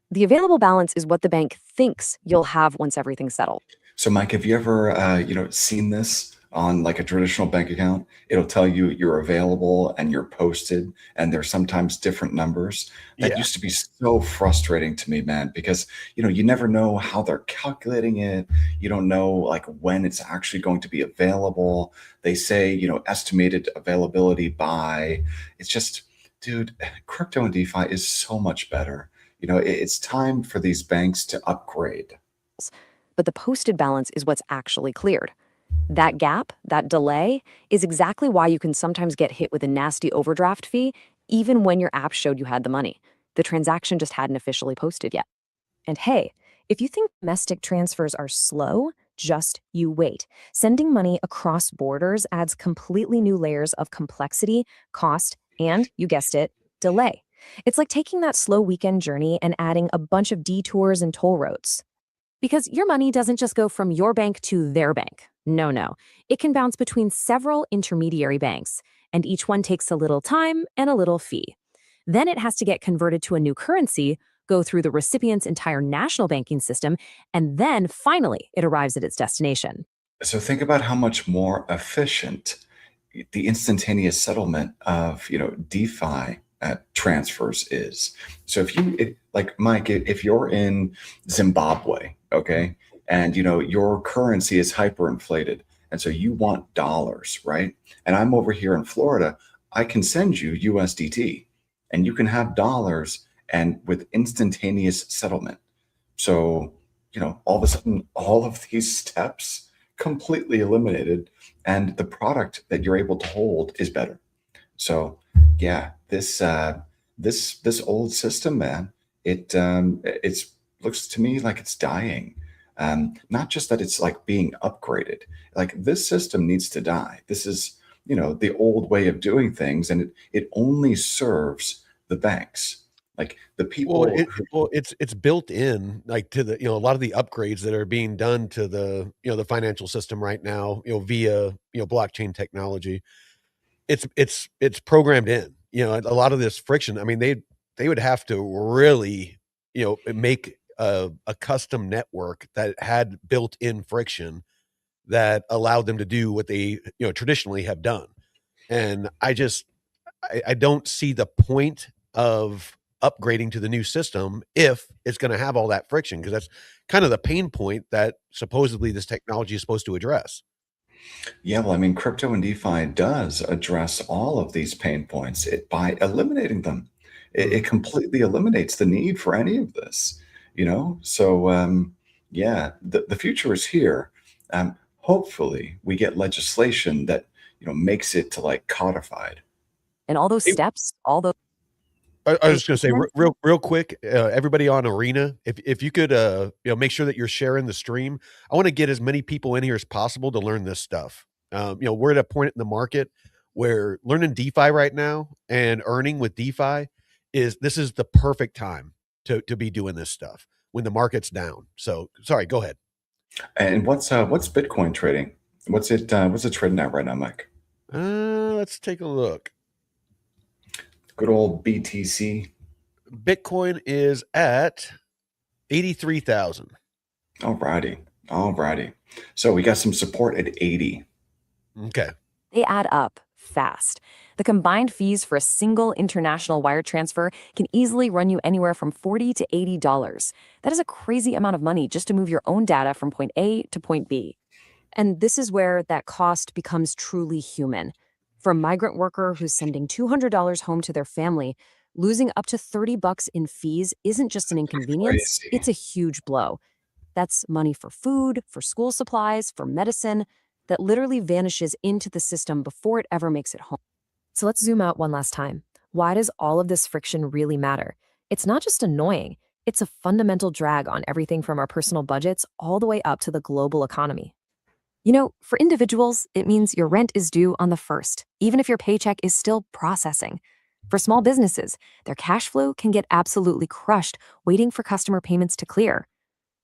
The available balance is what the bank thinks you'll have once everything's settled. So, Mike, have you ever, seen this on like a traditional bank account? It'll tell you you're available and you're posted, and there's sometimes different numbers. That Yeah. used to be so frustrating to me, man, because you never know how they're calculating it. You don't know like when it's actually going to be available. They say, estimated availability by. It's just, dude, crypto and DeFi is so much better. It's time for these banks to upgrade. But the posted balance is what's actually cleared. That gap, that delay, is exactly why you can sometimes get hit with a nasty overdraft fee, even when your app showed you had the money. The transaction just hadn't officially posted yet. And hey, if you think domestic transfers are slow, just you wait. Sending money across borders adds completely new layers of complexity, cost, and, you guessed it, delay. It's like taking that slow weekend journey and adding a bunch of detours and toll roads. Because your money doesn't just go from your bank to their bank. No, no. It can bounce between several intermediary banks, and each one takes a little time and a little fee. Then it has to get converted to a new currency, go through the recipient's entire national banking system, and then finally it arrives at its destination. So think about how much more efficient the instantaneous settlement of DeFi transfers is. So like Mike, if you're in Zimbabwe, okay, and your currency is hyperinflated, and so you want dollars, right? And I'm over here in Florida, I can send you USDT, and you can have dollars and with instantaneous settlement. So all of a sudden, all of these steps completely eliminated, and the product that you're able to hold is better. So yeah, this old system, man, it's looks to me like it's dying. Not just that it's like being upgraded. Like this system needs to die. This is the old way of doing things, and it only serves the banks. Like the Well, people who it's built in like to the a lot of the upgrades that are being done to the the financial system right now, via blockchain technology. It's programmed in. A lot of this friction. I mean, they would have to really make a custom network that had built-in friction that allowed them to do what they traditionally have done. And I don't see the point of upgrading to the new system if it's gonna have all that friction, because that's kind of the pain point that supposedly this technology is supposed to address. Yeah, well, I mean, crypto and DeFi does address all of these pain points by eliminating them. It Mhm. completely eliminates the need for any of this. So, yeah, the future is here. Hopefully, we get legislation that makes it to like codified. And all those Hey, steps, all I was those just gonna say increments, real quick, everybody on Arena, if you could, make sure that you're sharing the stream. I wanna get as many people in here as possible to learn this stuff. We're at a point in the market where learning DeFi right now and earning with DeFi is the perfect time to be doing this stuff when the market's down. So, sorry, go ahead. And what's Bitcoin trading? What's it trading at right now, Mike? Let's take a look. Good old BTC. Bitcoin is at 83,000. Alrighty, alrighty. So we got some support at 80. Okay. they add up fast. The combined fees for a single international wire transfer can easily run you anywhere from $40 to $80. That is a crazy amount of money just to move your own data from point A to point B. And this is where that cost becomes truly human. For a migrant worker who's sending $200 home to their family, losing up to $30 in fees isn't just an inconvenience, Crazy. it's a huge blow. That's money for food, for school supplies, for medicine, that literally vanishes into the system before it ever makes it home. So let's zoom out one last time. Why does all of this friction really matter? It's not just annoying, it's a fundamental drag on everything from our personal budgets all the way up to the global economy. You know, for individuals, it means your rent is due on the 1st, even if your paycheck is still processing. For small businesses, their cash flow can get absolutely crushed waiting for customer payments to clear.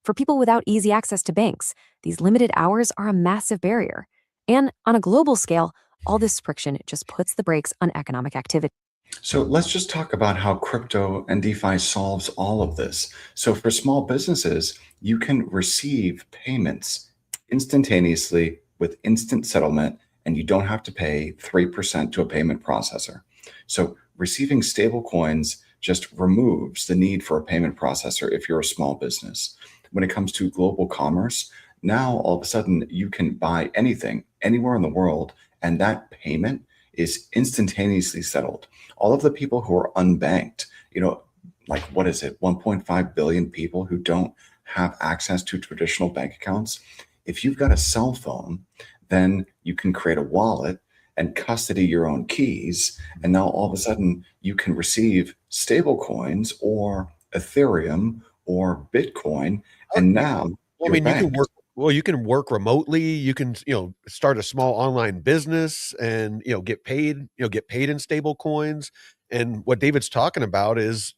For people without easy access to banks, these limited hours are a massive barrier. And on a global scale, all this friction just puts the brakes on economic activity. So let's just talk about how crypto and DeFi solves all of this. So for small businesses, you can receive payments instantaneously with instant settlement, and you don't have to pay 3% to a payment processor. So receiving stable coins just removes the need for a payment processor if you're a small business. When it comes to global commerce, now all of a sudden you can buy anything anywhere in the world, and that payment is instantaneously settled. All of the people who are unbanked, like what is it, 1.5 billion people who don't have access to traditional bank accounts. If you've got a cell phone, then you can create a wallet and custody your own keys. And now all of a sudden you can receive stable coins or Ethereum or Bitcoin. And now Well, I you're mean, banked. you can work remotely. You can, start a small online business and, get paid in stable coins. And what David's talking about is,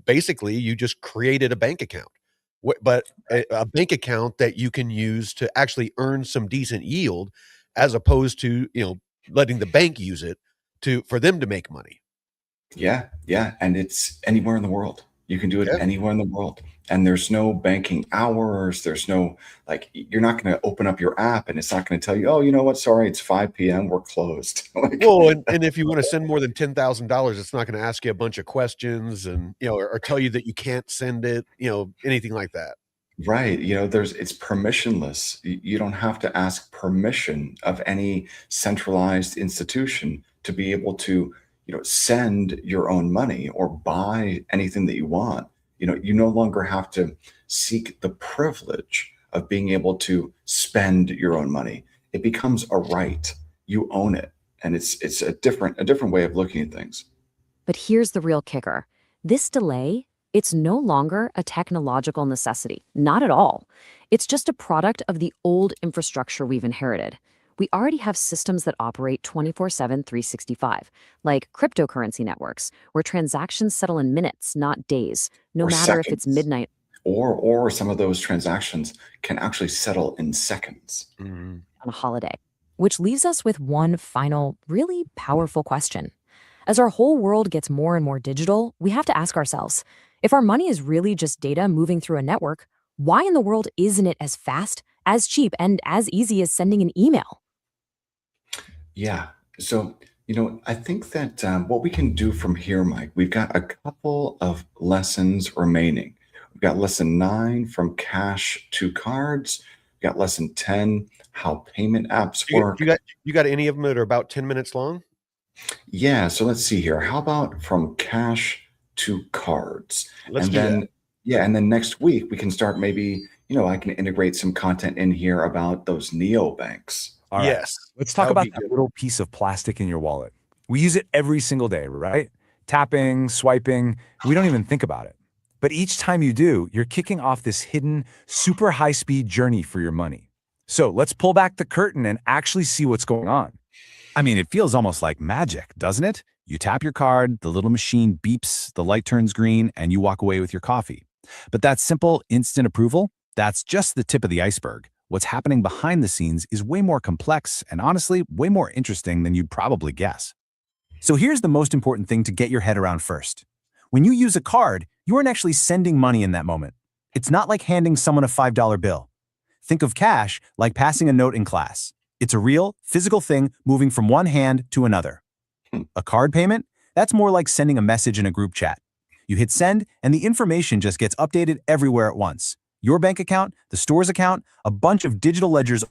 basically you just created a bank account. But a bank account that you can use to actually earn some decent yield as opposed to, letting the bank use it for them to make money. Yeah, yeah. And it's anywhere in the world. You can do it Yeah. anywhere in the world. And there's no banking hours. There's no, like, you're not going to open up your app and it's not going to tell you, oh, you know what? Sorry, it's 5 p.m. We're closed. Like, Well, and if you wanna send more than $10,000, it's not gonna ask you a bunch of questions and, or tell you that you can't send it, anything like that. right. It's permissionless. You don't have to ask permission of any centralized institution to be able to, send your own money or buy anything that you want. You no longer have to seek the privilege of being able to spend your own money. It becomes a right. You own it. And it's a different way of looking at things. But here's the real kicker. This delay, it's no longer a technological necessity. Not at all. It's just a product of the old infrastructure we've inherited. We already have systems that operate 24/7, 365, like cryptocurrency networks, where transactions settle in minutes, not days, no Or matter if it's seconds. midnight Or some of those transactions can actually settle in seconds. Mhm. on a holiday. Which leaves us with one final, really powerful question. As our whole world gets more and more digital, we have to ask ourselves, if our money is really just data moving through a network, why in the world isn't it as fast, as cheap, and as easy as sending an email? Yeah. So, I think that what we can do from here, Mike, we've got a couple of lessons remaining. We've got lesson 9 from cash to cards. We've got lesson 10, how payment apps You you work. got you got any of them that are about 10 minutes long? Yeah. So let's see here. How about from cash to cards? Let's And do that. then, yeah. And then next week, we can start maybe, I can integrate some content in here about those neobanks. All right, Yes, let's that talk would about be that good. little piece of plastic in your wallet. We use it every single day, right? Tapping, swiping, we don't even think about it. But each time you do, you're kicking off this hidden, super high-speed journey for your money. So let's pull back the curtain and actually see what's going on. I mean, it feels almost like magic, doesn't it? You tap your card, the little machine beeps, the light turns green, and you walk away with your coffee. But that simple, instant approval, that's just the tip of the iceberg. What's happening behind the scenes is way more complex and honestly, way more interesting than you'd probably guess. So here's the most important thing to get your head around first. When you use a card, you aren't actually sending money in that moment. It's not like handing someone a $5 bill. Think of cash like passing a note in class. It's a real, physical thing moving from one hand to another. Hmm. A card payment? That's more like sending a message in a group chat. You hit send, and the information just gets updated everywhere at once. Your bank account, the store's account, a bunch of digital ledgers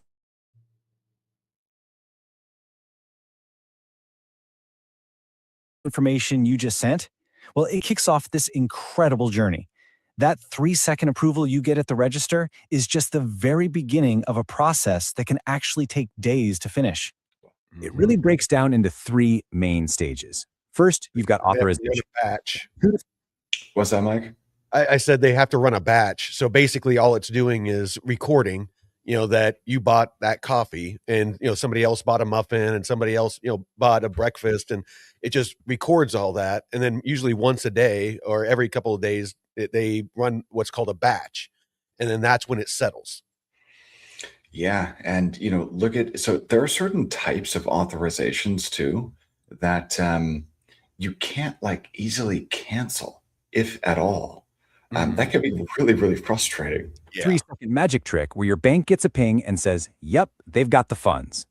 information you just sent, well, it kicks off this incredible journey. That 3-second approval you get at the register is just the very beginning of a process that can actually take days to finish. It Mhm. really breaks down into 3 main stages. First, you've got They have to run authorization. a batch. What's that, Mike? I said they have to run a batch. So basically all it's doing is recording, that you bought that coffee and, somebody else bought a muffin and somebody else, bought a breakfast, and it just records all that. And then usually once a day or every couple of days, they run what's called a batch. And then that's when it settles. Yeah, and look at so there are certain types of authorizations too that you can't like easily cancel, if at all. That can be really, really frustrating. Yeah. 3-second magic trick where your bank gets a ping and says, yep, they've got the funds.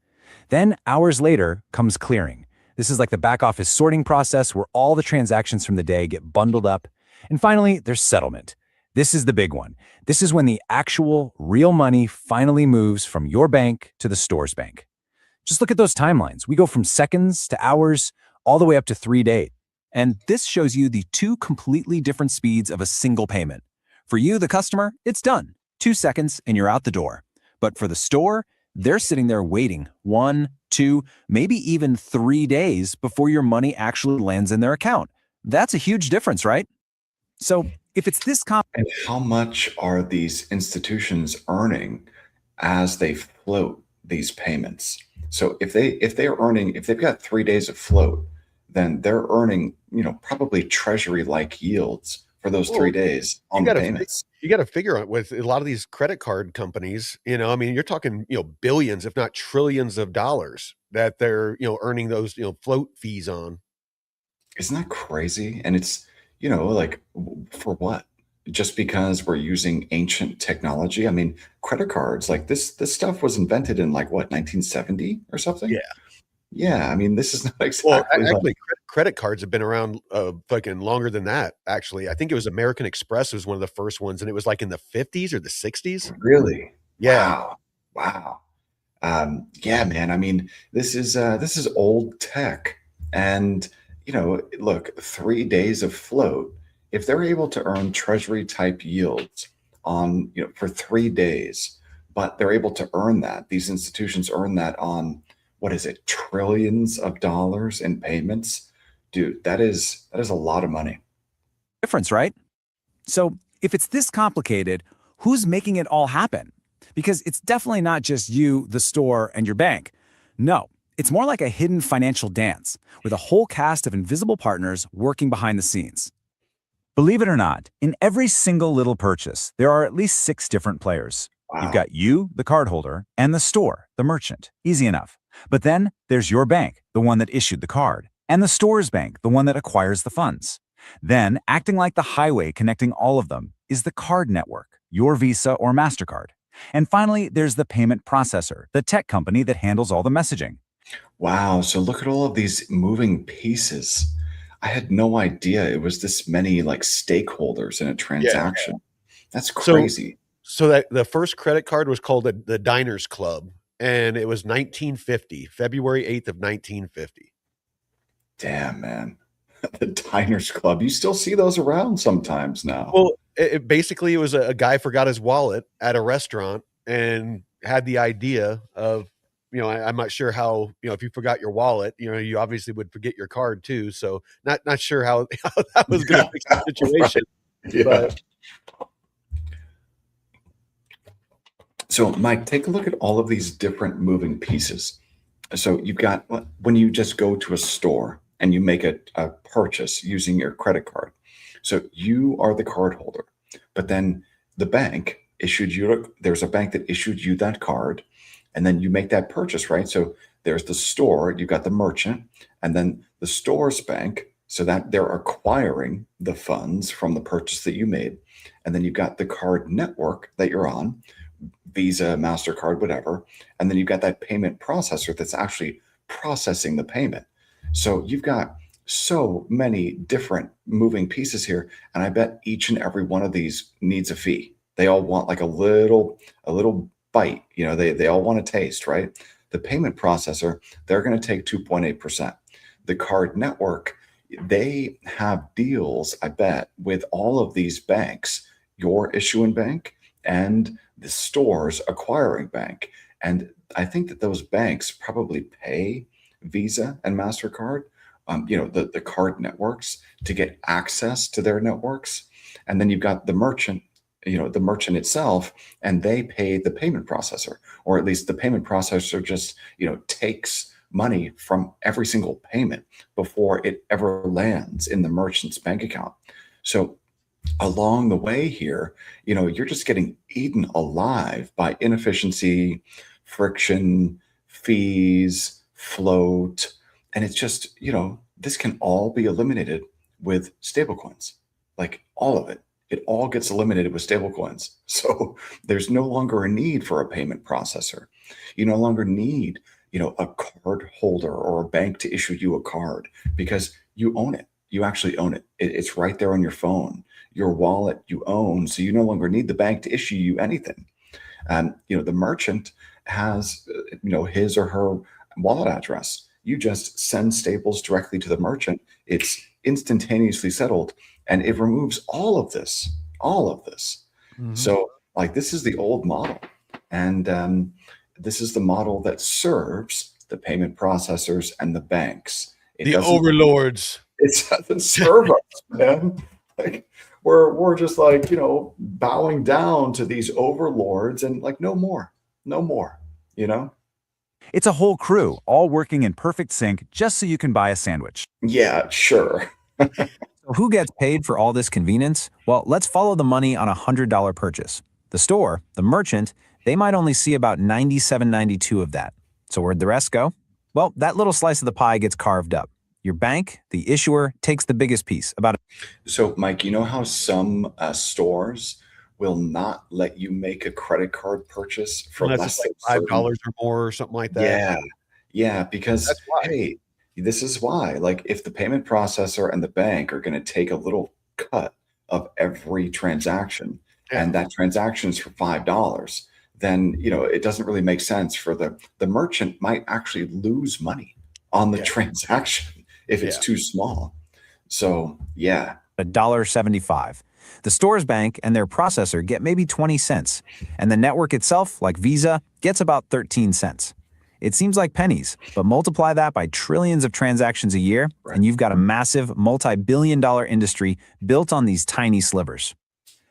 Then hours later comes clearing. This is like the back office sorting process where all the transactions from the day get bundled up. And finally, there's settlement. This is the big one. This is when the actual real money finally moves from your bank to the store's bank. Just look at those timelines. We go from seconds to hours, all the way up to 3 days. And this shows you the 2 completely different speeds of a single payment. For you, the customer, it's done. 2 seconds and you're out the door. But for the store, they're sitting there waiting 1, 2, maybe even 3 days before your money actually lands in their account. That's a huge difference, right? So if it's this And how much are these institutions earning as they float these payments? So if they've got 3 days of float, then they're earning, probably treasury-like yields for those Well, 3 days you on the gotta payments. you gotta figure out with a lot of these credit card companies, I mean, you're talking, billions, if not trillions of dollars that they're, earning those, float fees on. Isn't that crazy? And it's, like for what? Just because we're using ancient technology? I mean, credit cards, like this stuff was invented in like what, 1970 or something? Yeah. Yeah, I mean, this is not Well, exactly like actually, credit cards have been around, fucking longer than that, actually. I think it was American Express was one of the first ones, and it was, like, in the '50s or the '60s? really. Yeah. Wow. Wow. Yeah, man. I mean, this is old tech, and look, 3 days of float. If they're able to earn treasury type yields on for 3 days, but they're able to earn that, these institutions earn that on what is it, trillions of dollars in payments, dude. That is a lot of money. difference, right? So if it's this complicated, who's making it all happen? Because it's definitely not just you, the store, and your bank. No, it's more like a hidden financial dance with a whole cast of invisible partners working behind the scenes. Believe it or not, in every single little purchase, there are at least 6 different players. You've Wow. got you, the cardholder, and the store, the merchant. Easy enough. But then there's your bank, the one that issued the card, and the store's bank, the one that acquires the funds. Then, acting like the highway connecting all of them, is the card network, your Visa or MasterCard. And finally, there's the payment processor, the tech company that handles all the messaging. Wow. So look at all of these moving pieces. I had no idea it was this many like stakeholders in a Yeah. transaction. That's So crazy. so that the first credit card was called the Diners Club, and it was 1950, February 8th of 1950. Damn, man. The Diners Club. You still see those around sometimes now. Well, it basically, it was a guy forgot his wallet at a restaurant and had the idea of, I'm not sure how, if you forgot your wallet, you obviously would forget your card too. So not sure how, how that was going Yeah, to fix the right. situation. Yeah. But So, Mike, take a look at all of these different moving pieces. So, you've got when you just go to a store and you make a purchase using your credit card. So, you are the card holder, but then the bank issued you, there's a bank that issued you that card, and then you make that purchase, right? So, there's the store, you've got the merchant, and then the store's bank, so that they're acquiring the funds from the purchase that you made. And then you've got the card network that you're on, Visa, MasterCard, whatever. And then you've got that payment processor that's actually processing the payment. So you've got so many different moving pieces here. And I bet each and every one of these needs a fee. They all want like a little bite. They all want to taste, right? The payment processor, they're going to take 2.8%. The card network, they have deals, I bet, with all of these banks, your issuing bank and the store's acquiring bank. And I think that those banks probably pay Visa and MasterCard, the card networks to get access to their networks. And then you've got the merchant, the merchant itself, and they pay the payment processor, or at least the payment processor just, takes money from every single payment before it ever lands in the merchant's bank account. So along the way here, you're just getting eaten alive by inefficiency, friction, fees, float. And it's just, this can all be eliminated with stablecoins, like all of it. It all gets eliminated with stablecoins. So there's no longer a need for a payment processor. You no longer need, a card holder or a bank to issue you a card because you own it. You actually own it. It's right there on your phone, your wallet you own. So you no longer need the bank to issue you anything. The merchant has, his or her wallet address. You just send stables directly to the merchant. It's instantaneously settled, and it removes all of this. Mm-hmm. So, like, this is the old model, and this is the model that serves the payment processors and the banks. The overlords. It doesn't serve us, man. Like, we're just like, bowing down to these overlords and like, no more. It's a whole crew, all working in perfect sync just so you can buy a sandwich. Yeah, sure. So who gets paid for all this convenience? Well, let's follow the money on a $100 purchase. The store, the merchant, they might only see about $97.92 of that. So where'd the rest go? Well, that little slice of the pie gets carved up. Your bank, the issuer, takes the biggest piece. So, Mike, you know how some stores will not let you make a credit card purchase for less than $5 or more or something like that? Yeah, because, hey, this is why. Like, if the payment processor and the bank are going to take a little cut of every transaction, and that transaction is for $5, then, it doesn't really make sense for the merchant might actually lose money on the transaction if it's too small. So, yeah. $1.75. The store's bank and their processor get maybe 20 cents, and the network itself, like Visa, gets about 13 cents. It seems like pennies, but multiply that by trillions of transactions a year, and you've got a massive multi-billion-dollar industry built on these tiny slivers.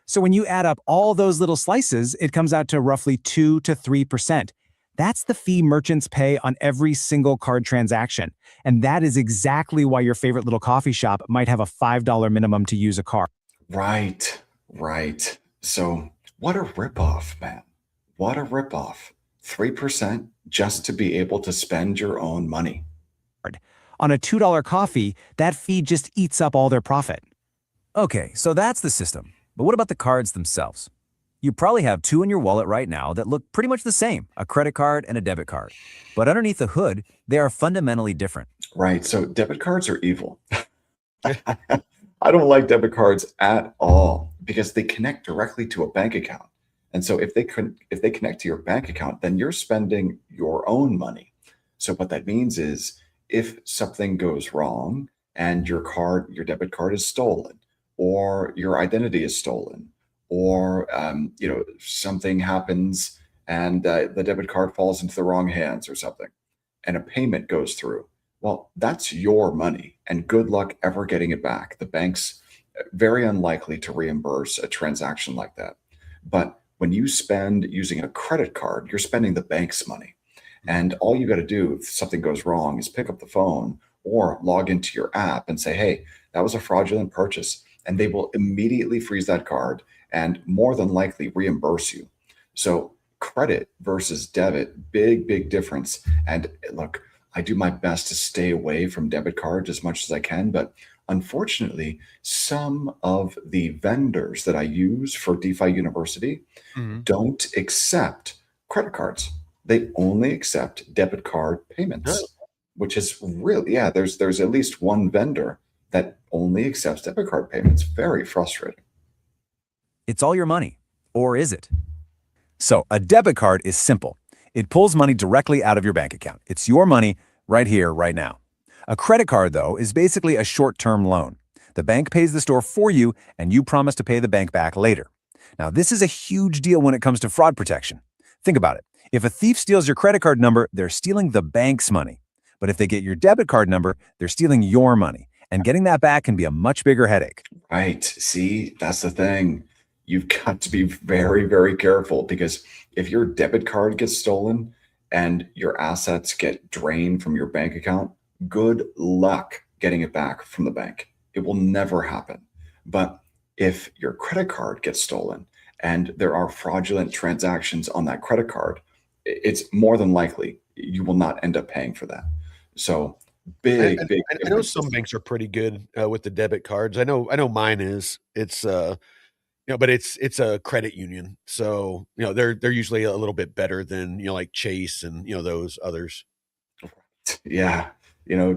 So when you add up all those little slices, it comes out to roughly 2 to 3%. That's the fee merchants pay on every single card transaction. And that is exactly why your favorite little coffee shop might have a $5 minimum to use a card. Right. So what a ripoff, man. What a ripoff. 3% just to be able to spend your own money. On a $2 coffee, that fee just eats up all their profit. Okay, so that's the system. But what about the cards themselves? You probably have two in your wallet right now that look pretty much the same, a credit card and a debit card. But underneath the hood, they are fundamentally different. Right. So debit cards are evil. I don't like debit cards at all because they connect directly to a bank account. And so if they connect to your bank account, then you're spending your own money. So what that means is if something goes wrong and your debit card is stolen, or your identity is stolen, or something happens and the debit card falls into the wrong hands or something, and a payment goes through, well, that's your money, and good luck ever getting it back. The bank's very unlikely to reimburse a transaction like that. But when you spend using a credit card, you're spending the bank's money. And all you got to do if something goes wrong is pick up the phone or log into your app and say, hey, that was a fraudulent purchase. And they will immediately freeze that card and more than likely reimburse you. So credit versus debit, big difference. And look, I do my best to stay away from debit cards as much as I can, but unfortunately, some of the vendors that I use for DeFi University don't accept credit cards. They only accept debit card payments, which is really, there's at least one vendor that only accepts debit card payments. Very frustrating. It's all your money, or is it? So a debit card is simple. It pulls money directly out of your bank account. It's your money right here, right now. A credit card, though, is basically a short-term loan. The bank pays the store for you, and you promise to pay the bank back later. Now, this is a huge deal when it comes to fraud protection. Think about it. If a thief steals your credit card number, they're stealing the bank's money. But if they get your debit card number, they're stealing your money. And getting that back can be a much bigger headache. Right. See, that's the thing. You've got to be very, very careful, because if your debit card gets stolen and your assets get drained from your bank account, good luck getting it back from the bank. It will never happen. But if your credit card gets stolen and there are fraudulent transactions on that credit card, it's more than likely you will not end up paying for that. So big, big. I know some banks are pretty good with the debit cards. I know mine is. It's but it's a credit union, so they're usually a little bit better than like Chase and those others. Yeah,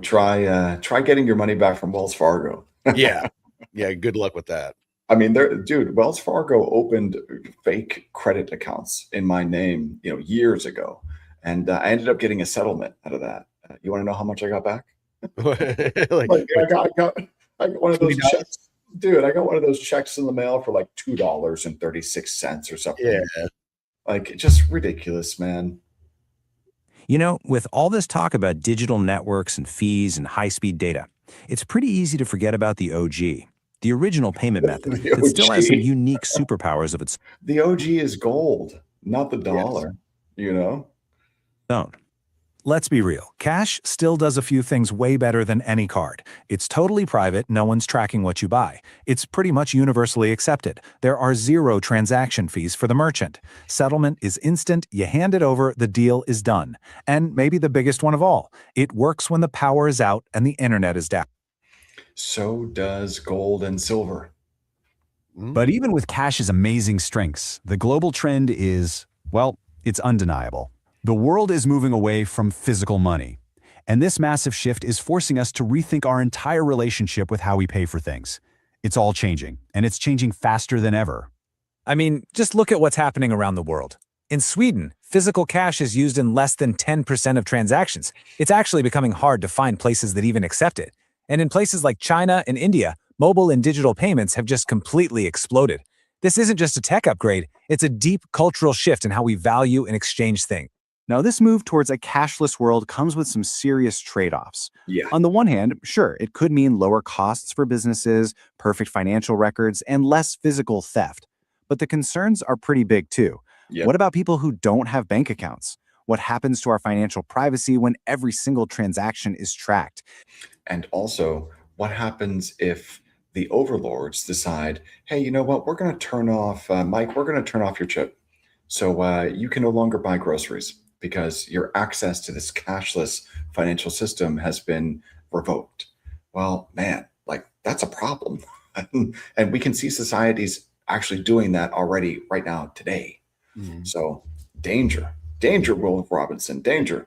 try getting your money back from Wells Fargo. Yeah, good luck with that. I mean, dude, Wells Fargo opened fake credit accounts in my name, years ago, and I ended up getting a settlement out of that. You want to know how much I got back? I got one of those checks, dude. I got one of those checks in the mail for like $2.36 or something. Yeah, like just ridiculous, man. With all this talk about digital networks and fees and high-speed data, it's pretty easy to forget about the OG, the original payment method that still has some unique superpowers of its The OG is gold, not the dollar, own. Let's be real. Cash still does a few things way better than any card. It's totally private. No one's tracking what you buy. It's pretty much universally accepted. There are 0 transaction fees for the merchant. Settlement is instant. You hand it over, the deal is done. And maybe the biggest one of all, it works when the power is out and the internet is down. So does gold and silver. But even with cash's amazing strengths, the global trend is, well, it's undeniable. The world is moving away from physical money, and this massive shift is forcing us to rethink our entire relationship with how we pay for things. It's all changing, and it's changing faster than ever. I mean, just look at what's happening around the world. In Sweden, physical cash is used in less than 10% of transactions. It's actually becoming hard to find places that even accept it. And in places like China and India, mobile and digital payments have just completely exploded. This isn't just a tech upgrade, it's a deep cultural shift in how we value and exchange things. Now, this move towards a cashless world comes with some serious trade-offs. Yeah. On the one hand, sure, it could mean lower costs for businesses, perfect financial records, and less physical theft. But the concerns are pretty big too. Yep. What about people who don't have bank accounts? What happens to our financial privacy when every single transaction is tracked? And also, what happens if the overlords decide, hey, you know what? We're going to turn off, Mike, we're going to turn off your chip. So you can no longer buy groceries, because your access to this cashless financial system has been revoked. Well, man, like that's a problem. And we can see societies actually doing that already right now today. So danger, Will Robinson, danger.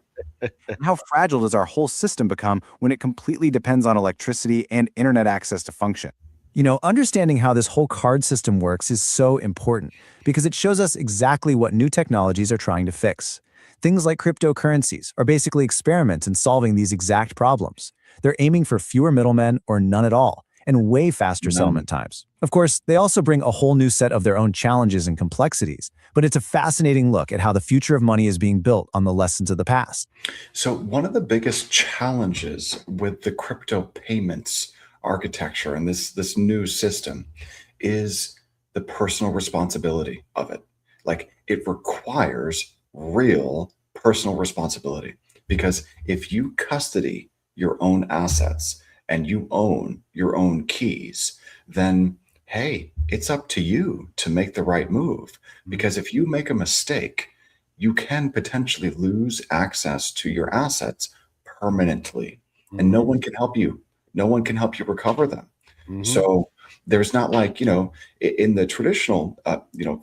How fragile does our whole system become when it completely depends on electricity and internet access to function? Understanding how this whole card system works is so important because it shows us exactly what new technologies are trying to fix. Things like cryptocurrencies are basically experiments in solving these exact problems. They're aiming for fewer middlemen or none at all, and way faster settlement times. Of course, they also bring a whole new set of their own challenges and complexities, but it's a fascinating look at how the future of money is being built on the lessons of the past. So one of the biggest challenges with the crypto payments architecture and this new system is the personal responsibility of it. Like, it requires real personal responsibility, because if you custody your own assets and you own your own keys, then hey, it's up to you to make the right move. Because if you make a mistake, you can potentially lose access to your assets permanently, and no one can help you. No one can help you recover them. So there's not like, in the traditional,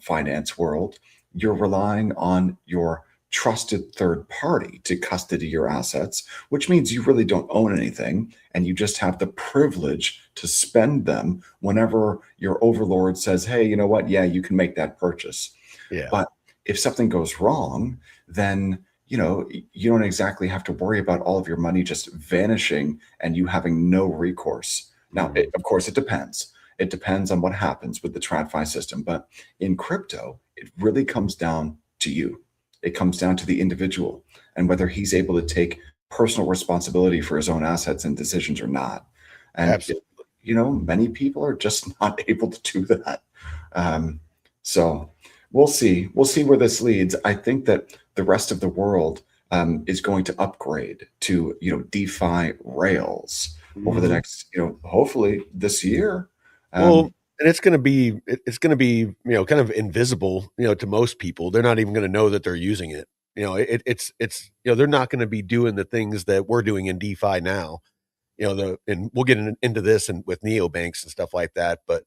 finance world, you're relying on your trusted third party to custody your assets, which means you really don't own anything, and you just have the privilege to spend them whenever your overlord says, hey, you know what? Yeah, you can make that purchase. Yeah. But if something goes wrong, then you don't exactly have to worry about all of your money just vanishing and you having no recourse. Now, of course, it depends. It depends on what happens with the TradFi system. But in crypto, it really comes down to you. It comes down to the individual and whether he's able to take personal responsibility for his own assets and decisions or not. And, Absolutely. many people are just not able to do that. So we'll see. We'll see where this leads. I think that the rest of the world is going to upgrade to, DeFi rails over the next, hopefully this year. Well, and it's going to be kind of invisible, to most people. They're not even going to know that they're using it. It's they're not going to be doing the things that we're doing in DeFi now. And we'll get into this and with neobanks and stuff like that. But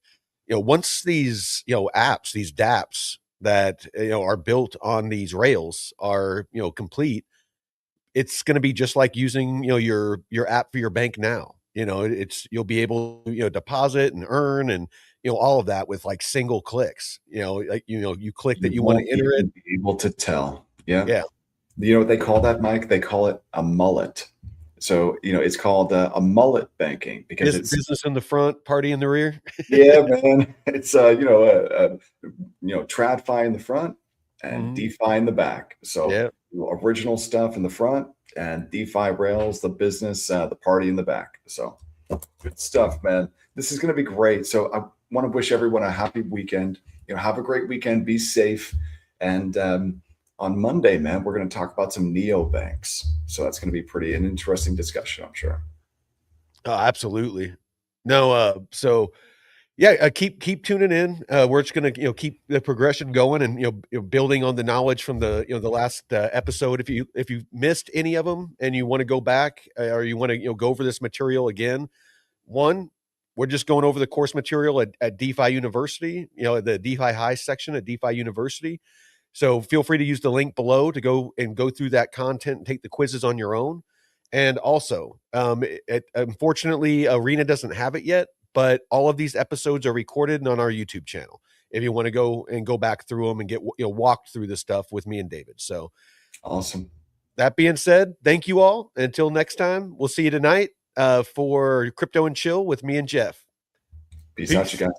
once these apps, these dApps that are built on these rails are complete, it's going to be just like using your app for your bank now. You'll be able to deposit and earn and all of that with like single clicks. You click that You you want won't to enter it. even be able to tell. Yeah. Yeah, You know what they call that, Mike? They call it a mullet. So, it's called a mullet banking because it's, business in the front, party in the rear. yeah, man. It's, TradFi in the front and Mhm. DeFi in the back. So, Yeah. original stuff in the front and DeFi rails, the business, the party in the back. So, good stuff, man. This is going to be great. So, I want to wish everyone a happy weekend. Have a great weekend. Be safe. And on Monday, man, we're going to talk about some neobanks. So that's going to be an interesting discussion, I'm sure. Oh, absolutely. No, so yeah, keep tuning in. We're just gonna keep the progression going and building on the knowledge from the the last episode. If you missed any of them and you want to go back or you want to go over this material again, one, we're just going over the course material at DeFi University. The DeFi High section at DeFi University. So feel free to use the link below to go through that content and take the quizzes on your own. And also, unfortunately, Arena doesn't have it yet, but all of these episodes are recorded and on our YouTube channel. If you want to go back through them and get walked through the stuff with me and David. So Awesome. that being said, thank you all. Until next time, we'll see you tonight for Crypto and Chill with me and Jeff. Peace out, you guys.